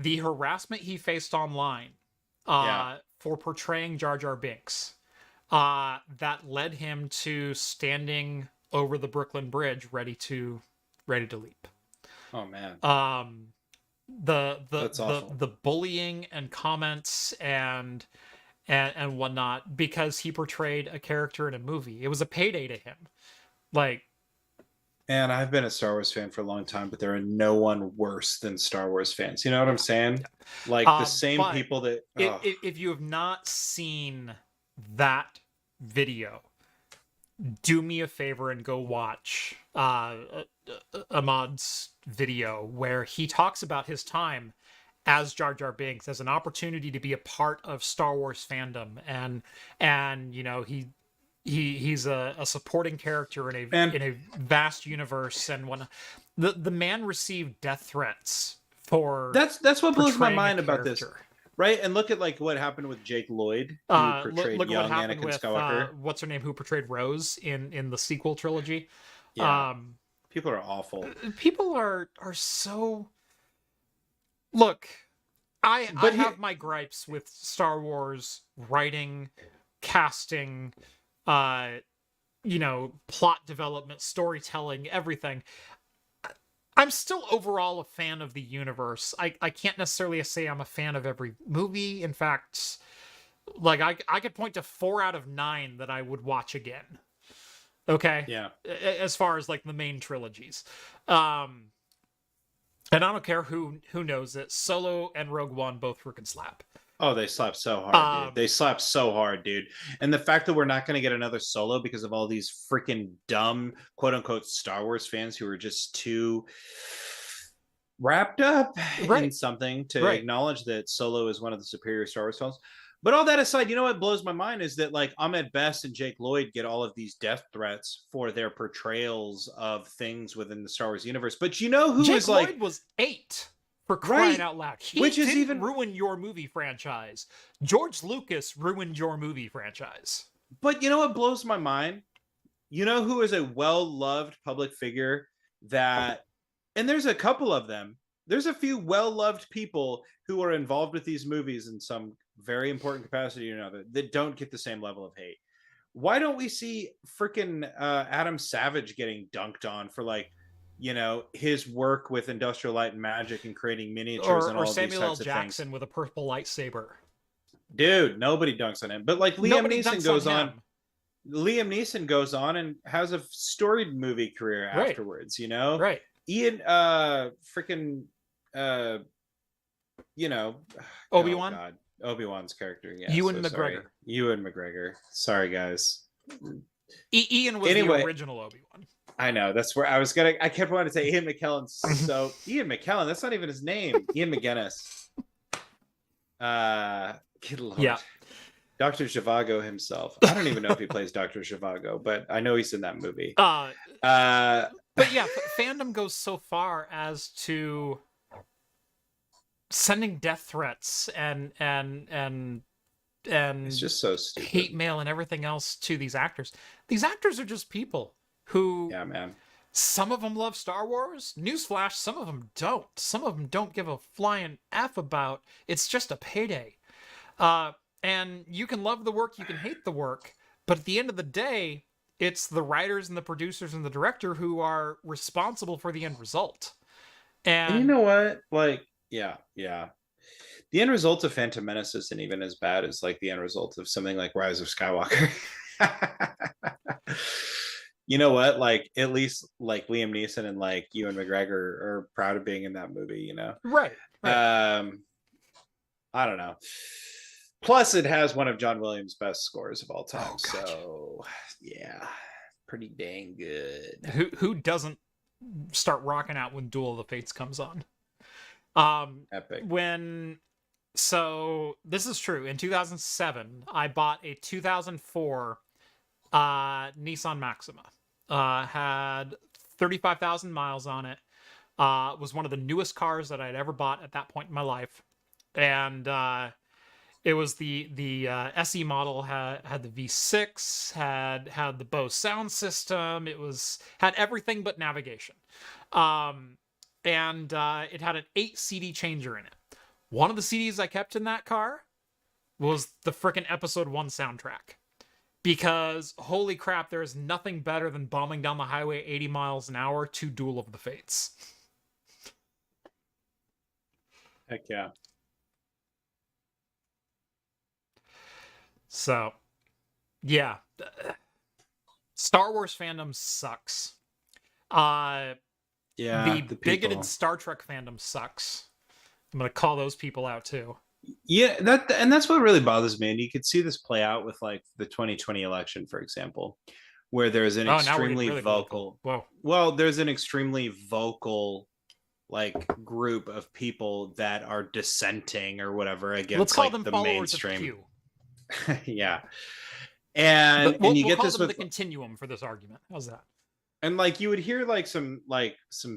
the harassment he faced online for portraying Jar Jar Binks, that led him to standing over the Brooklyn Bridge ready to leap. Oh man. The bullying and comments and whatnot, because he portrayed a character in a movie. It was a payday to him. Like, and I've been a Star Wars fan for a long time, but there are no one worse than Star Wars fans. You know what I'm saying? Like the same people that. If you have not seen that video, do me a favor and go watch Ahmad's video where he talks about his time as Jar Jar Binks as an opportunity to be a part of Star Wars fandom, and you know, he's a supporting character in a vast universe, and when the man received death threats for that's what blows my mind about this. Right, and look at like what happened with Jake Lloyd, who portrayed look young what happened Anakin with, Skywalker. What's her name? Who portrayed Rose in the sequel trilogy? Yeah, people are awful. People are so. Look, I have my gripes with Star Wars writing, casting, plot development, storytelling, everything. I'm still overall a fan of the universe. I can't necessarily say I'm a fan of every movie. In fact, like I could point to 4 out of 9 that I would watch again. Okay. Yeah. As far as like the main trilogies. And I don't care who knows it. Solo and Rogue One both freaking slap. Oh, they slap so hard, dude. They slap so hard, dude. And the fact that we're not going to get another Solo because of all these freaking dumb, quote unquote, Star Wars fans who are just too wrapped up in something to acknowledge that Solo is one of the superior Star Wars films. But all that aside, you know what blows my mind is that like Ahmed Best and Jake Lloyd get all of these death threats for their portrayals of things within the Star Wars universe. But you know who Jake is like Lloyd was 8. For crying out loud. Which is didn't even ruin your movie franchise. George Lucas ruined your movie franchise. But you know what blows my mind? You know who is a well-loved public figure that, and there's a couple of them. There's a few well-loved people who are involved with these movies in some very important capacity or another that don't get the same level of hate. Why don't we see freaking Adam Savage getting dunked on for like, you know, his work with Industrial Light and Magic and creating miniatures and all Samuel these types L. Jackson of things. with a purple lightsaber. Dude, nobody dunks on him. But like Liam Neeson goes on. Liam Neeson goes on and has a storied movie career afterwards, you know? Right. Ian Obi-Wan? Oh God. Obi-Wan's character, yeah. Ewan McGregor. Ewan McGregor. Sorry, guys. Ian was the original Obi-Wan. I know, that's where I kept wanting to say Ian McKellen. So Ian McKellen, that's not even his name. Ian McGinnis. Good Lord. Yeah. Dr. Zhivago himself. I don't even know if he plays Dr. Zhivago, but I know he's in that movie. But yeah, fandom goes so far as to sending death threats and it's just so stupid. Hate mail and everything else to these actors. These actors are just people who, yeah, man. Some of them love Star Wars. Newsflash, some of them don't. Some of them don't give a flying F about. It's just a payday. And you can love the work, you can hate the work, but at the end of the day, it's the writers and the producers and the director who are responsible for the end result. And you know what? Like, yeah. The end result of Phantom Menace isn't even as bad as like the end result of something like Rise of Skywalker. You know what? Like, at least like Liam Neeson and like Ewan McGregor are proud of being in that movie, you know? Right. I don't know. Plus, it has one of John Williams' best scores of all time. So, yeah, pretty dang good. Who doesn't start rocking out when Duel of the Fates comes on? Epic. So this is true. In 2007, I bought a 2004 Nissan Maxima. Had 35,000 miles on it. Was one of the newest cars that I'd ever bought at that point in my life, and it was the SE model. Had the V6, had the Bose sound system. It had everything but navigation, and it had an 8 CD changer in it. One of the CDs I kept in that car was the frickin' episode 1 soundtrack. Because, holy crap, there is nothing better than bombing down the highway 80 miles an hour to Duel of the Fates. Heck yeah. So, yeah. Star Wars fandom sucks. Yeah, the bigoted Star Trek fandom sucks. I'm going to call those people out, too. Yeah, that's what really bothers me. And you could see this play out with like the 2020 election, for example, where there's an extremely really vocal. Whoa. Well, there's an extremely vocal like group of people that are dissenting or whatever against Let's call like them the followers mainstream. Of Q. Yeah. And you get call this them with the continuum for this argument. How's that? And like you would hear like some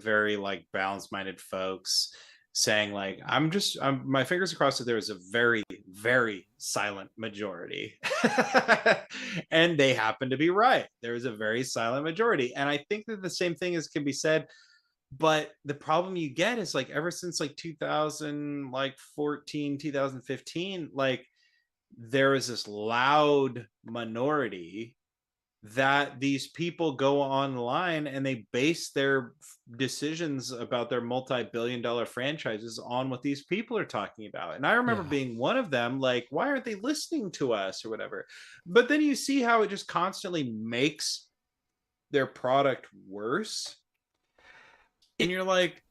very like balanced minded folks saying like I'm my fingers crossed that there is a very, very silent majority. And they happen to be right. There is a very silent majority. And I think that the same thing can be said, but the problem you get is like ever since like 2014, 2015, like there is this loud minority that these people go online and they base their decisions about their multi-billion-dollar franchises on what these people are talking about. And I remember being one of them, like, why aren't they listening to us or whatever? But then you see how it just constantly makes their product worse. And you're like,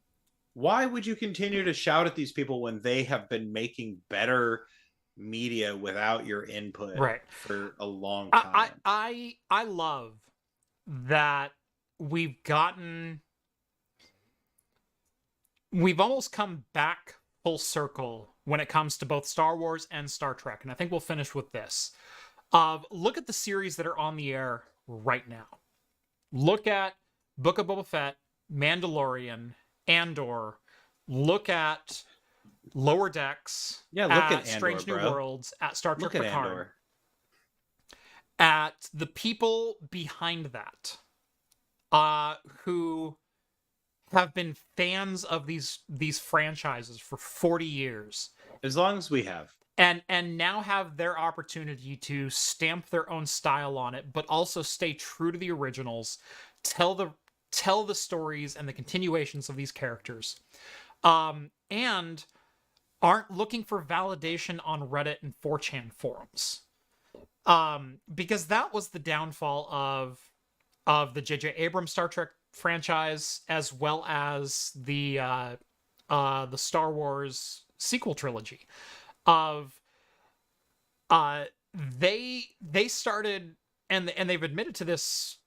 why would you continue to shout at these people when they have been making better media without your input for a long time? I love that we've almost come back full circle when it comes to both Star Wars and Star Trek, and I think we'll finish with this. Look at the series that are on the air right now. Look at Book of Boba Fett, Mandalorian, Andor. Look at Lower Decks. Yeah, look at Andor, Strange New Worlds, at Star Trek Picard. Andor. At the people behind that, who have been fans of these franchises for 40 years. As long as we have. And now have their opportunity to stamp their own style on it, but also stay true to the originals, tell the stories and the continuations of these characters. And aren't looking for validation on Reddit and 4chan forums. Because that was the downfall of the J.J. Abrams Star Trek franchise, as well as the Star Wars sequel trilogy. They started, and they've admitted to this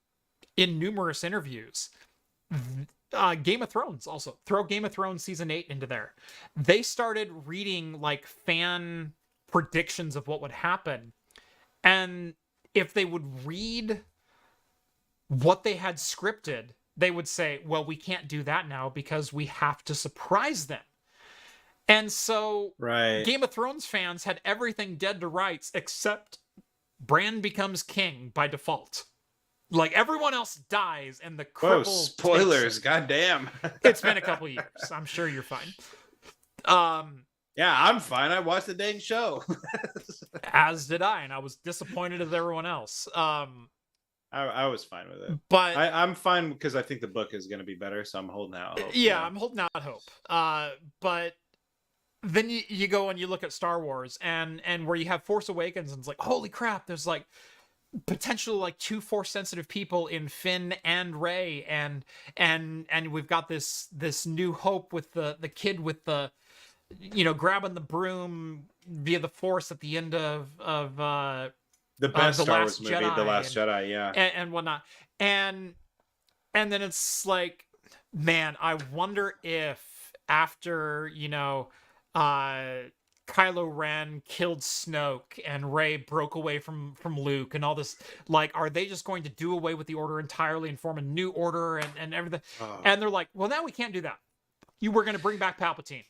in numerous interviews. Game of Thrones also. Throw Game of Thrones season 8 into there. They started reading like fan predictions of what would happen. And if they would read what they had scripted, they would say, well, we can't do that now because we have to surprise them. And so Game of Thrones fans had everything dead to rights except Bran becomes king by default. Like, everyone else dies, and the cripple... Whoa, spoilers, goddamn. It's been a couple years. I'm sure you're fine. Yeah, I'm fine. I watched the dang show. As did I, and I was disappointed as everyone else. I was fine with it. But I'm fine because I think the book is going to be better, so I'm holding out hope. Yeah, I'm holding out hope. But then you go and you look at Star Wars, and where you have Force Awakens, and it's like, holy crap, there's like potentially like 2 Force-sensitive people in Finn and Rey, and we've got this new hope with the kid with the, grabbing the broom via the Force at the end of the best Star Wars movie, The Last Jedi, yeah, and whatnot, and then it's like, man, I wonder if after Kylo Ren killed Snoke and Rey broke away from Luke and all this, like, are they just going to do away with the Order entirely and form a new order and everything? Oh. And they're like, well, now we can't do that. You were going to bring back Palpatine.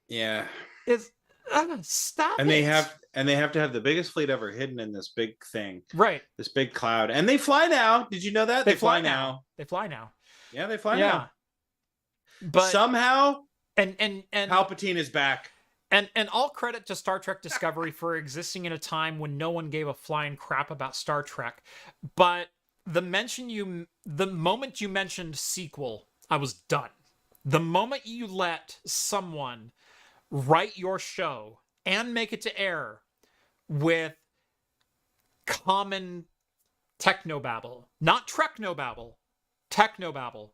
Yeah. It's stop. And they have to have the biggest fleet ever hidden in this big thing. Right. This big cloud. And they fly now. Did you know that? They fly now. They fly now. Yeah, they fly now. But somehow and Palpatine is back. And all credit to Star Trek Discovery for existing in a time when no one gave a flying crap about Star Trek. But the moment you mentioned sequel, I was done. The moment you let someone write your show and make it to air with common technobabble, not Treknobabble, technobabble,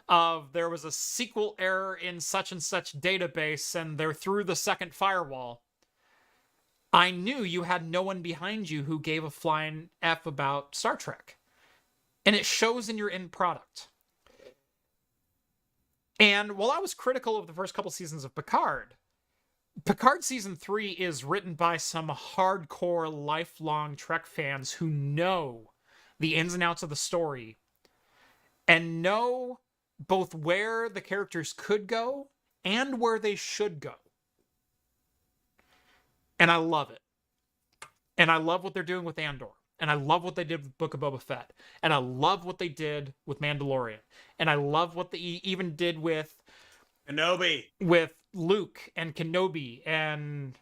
of there was a sequel error in such and such database and they're through the second firewall, I knew you had no one behind you who gave a flying F about Star Trek. And it shows in your end product. And while I was critical of the first couple seasons of Picard Season 3 is written by some hardcore, lifelong Trek fans who know the ins and outs of the story and know both where the characters could go and where they should go. And I love it. And I love what they're doing with Andor. And I love what they did with Book of Boba Fett. And I love what they did with Mandalorian. And I love what they even did with Kenobi, with Luke and Kenobi. And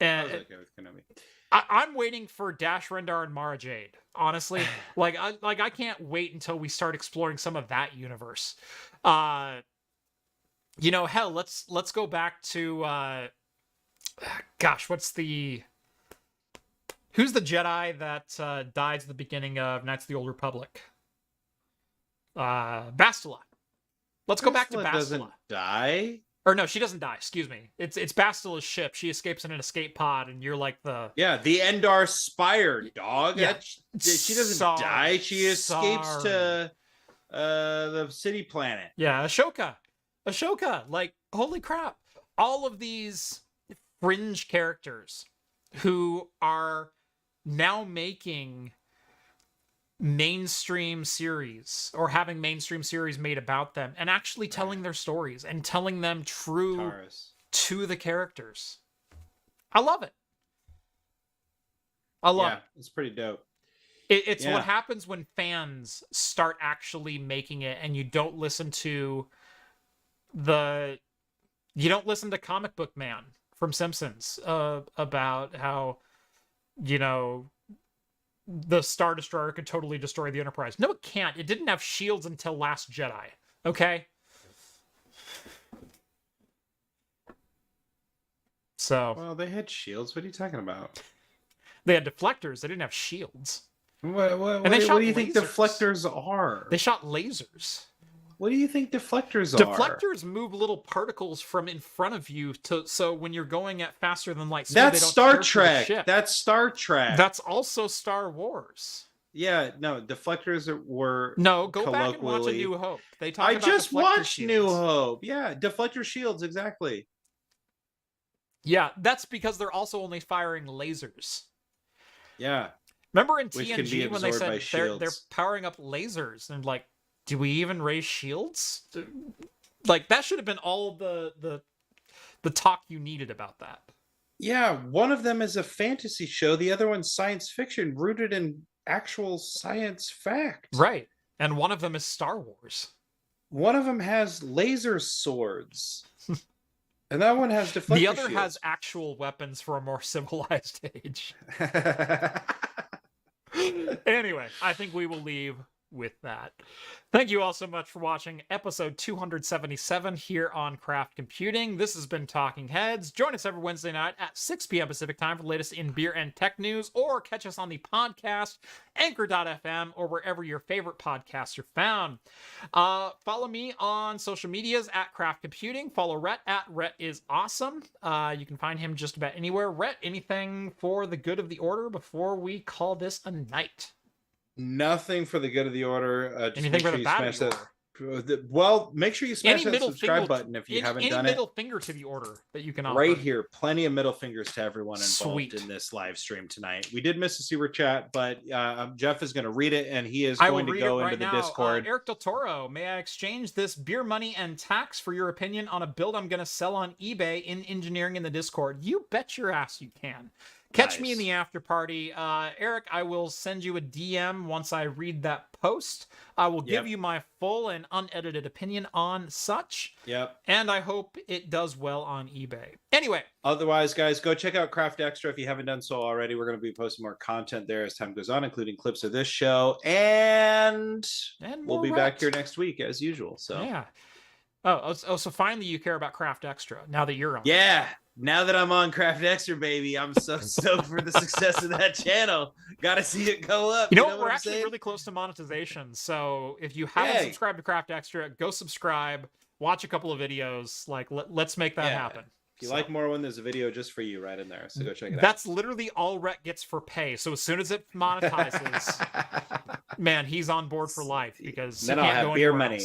I was okay with Kenobi. I'm waiting for Dash Rendar and Mara Jade. Honestly, I can't wait until we start exploring some of that universe. Hell, let's go back to who's the Jedi that dies at the beginning of Knights of the Old Republic? Bastila. Let's go back to Bastila. Doesn't die? Or no, she doesn't die. Excuse me. It's Bastila's ship. She escapes in an escape pod, and you're like the the Endar Spire, dog. Yeah. She doesn't die. She escapes to the city planet. Yeah, Ashoka. Like, holy crap! All of these fringe characters who are now making mainstream series or having mainstream series made about them and actually telling their stories and telling them true to the characters. I love it. I love it. It's pretty dope. It's what happens when fans start actually making it and you don't listen to Comic Book Man from Simpsons about how, the Star Destroyer could totally destroy the Enterprise. No, it can't. It didn't have shields until Last Jedi. Okay? So. Well, they had shields. What are you talking about? They had deflectors. They didn't have shields. What do you think deflectors are? They shot lasers. What do you think deflectors are? Deflectors move little particles from in front of you so when you're going at faster than light speed, that's they don't Star tear through the Trek. ship. That's Star Trek. That's also Star Wars. Yeah, no, deflectors were no. Go back and watch A New Hope. They talk. I about just watched shields. New Hope. Yeah, deflector shields, exactly. Yeah, that's because they're also only firing lasers. Yeah. Remember in TNG when they said they're powering up lasers and like, do we even raise shields? Like that should have been all the talk you needed about that. Yeah, one of them is a fantasy show. The other one's science fiction rooted in actual science fact. Right. And one of them is Star Wars. One of them has laser swords. And that one has deflector The other shields. has actual weapons for a more civilized age. Anyway, I think we will leave with that. Thank you all so much for watching episode 277 here on Craft Computing. This has been Talking Heads. Join us every Wednesday night at 6 p.m. Pacific time for the latest in beer and tech news, or catch us on the podcast, anchor.fm, or wherever your favorite podcasts are found. Follow me on social medias at Craft Computing. Follow Rett at Rett is Awesome. You can find him just about anywhere. Rett, anything for the good of the order before we call this a night? Nothing for the good of the order. Just anything for the bad of the order? Well, make sure you smash that subscribe button if you haven't done it. Any middle finger to the order that you can offer. Right here. Plenty of middle fingers to everyone involved Sweet. in this live stream tonight. We did miss a super chat, but Jeff is going to read it, and he is going to go into the Discord. Eric Del Toro, may I exchange this beer money and tax for your opinion on a build I'm going to sell on eBay in engineering in the Discord? You bet your ass you can. Catch me in Nice. the after party. Eric, I will send you a DM once I read that post. I will give Yep. you my full and unedited opinion on such. Yep. And I hope it does well on eBay. Anyway. Otherwise, guys, go check out Craft Extra if you haven't done so already. We're going to be posting more content there as time goes on, including clips of this show. And we'll be back here next week as usual. So yeah. Oh, so finally you care about Craft Extra now that you're on. Yeah. Now that I'm on Craft Extra, baby, I'm so stoked for the success of that channel. Got to see it go up. You know what? We're actually really close to monetization. So if you haven't subscribed to Craft Extra, go subscribe, watch a couple of videos. Like, let's make that happen. If you like more when there's a video just for you right in there. So go check it out. That's literally all Rett gets for pay. So as soon as it monetizes, man, he's on board for life because then I'll have beer money.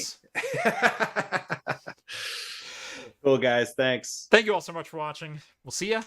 Cool, guys. Thanks. Thank you all so much for watching. We'll see ya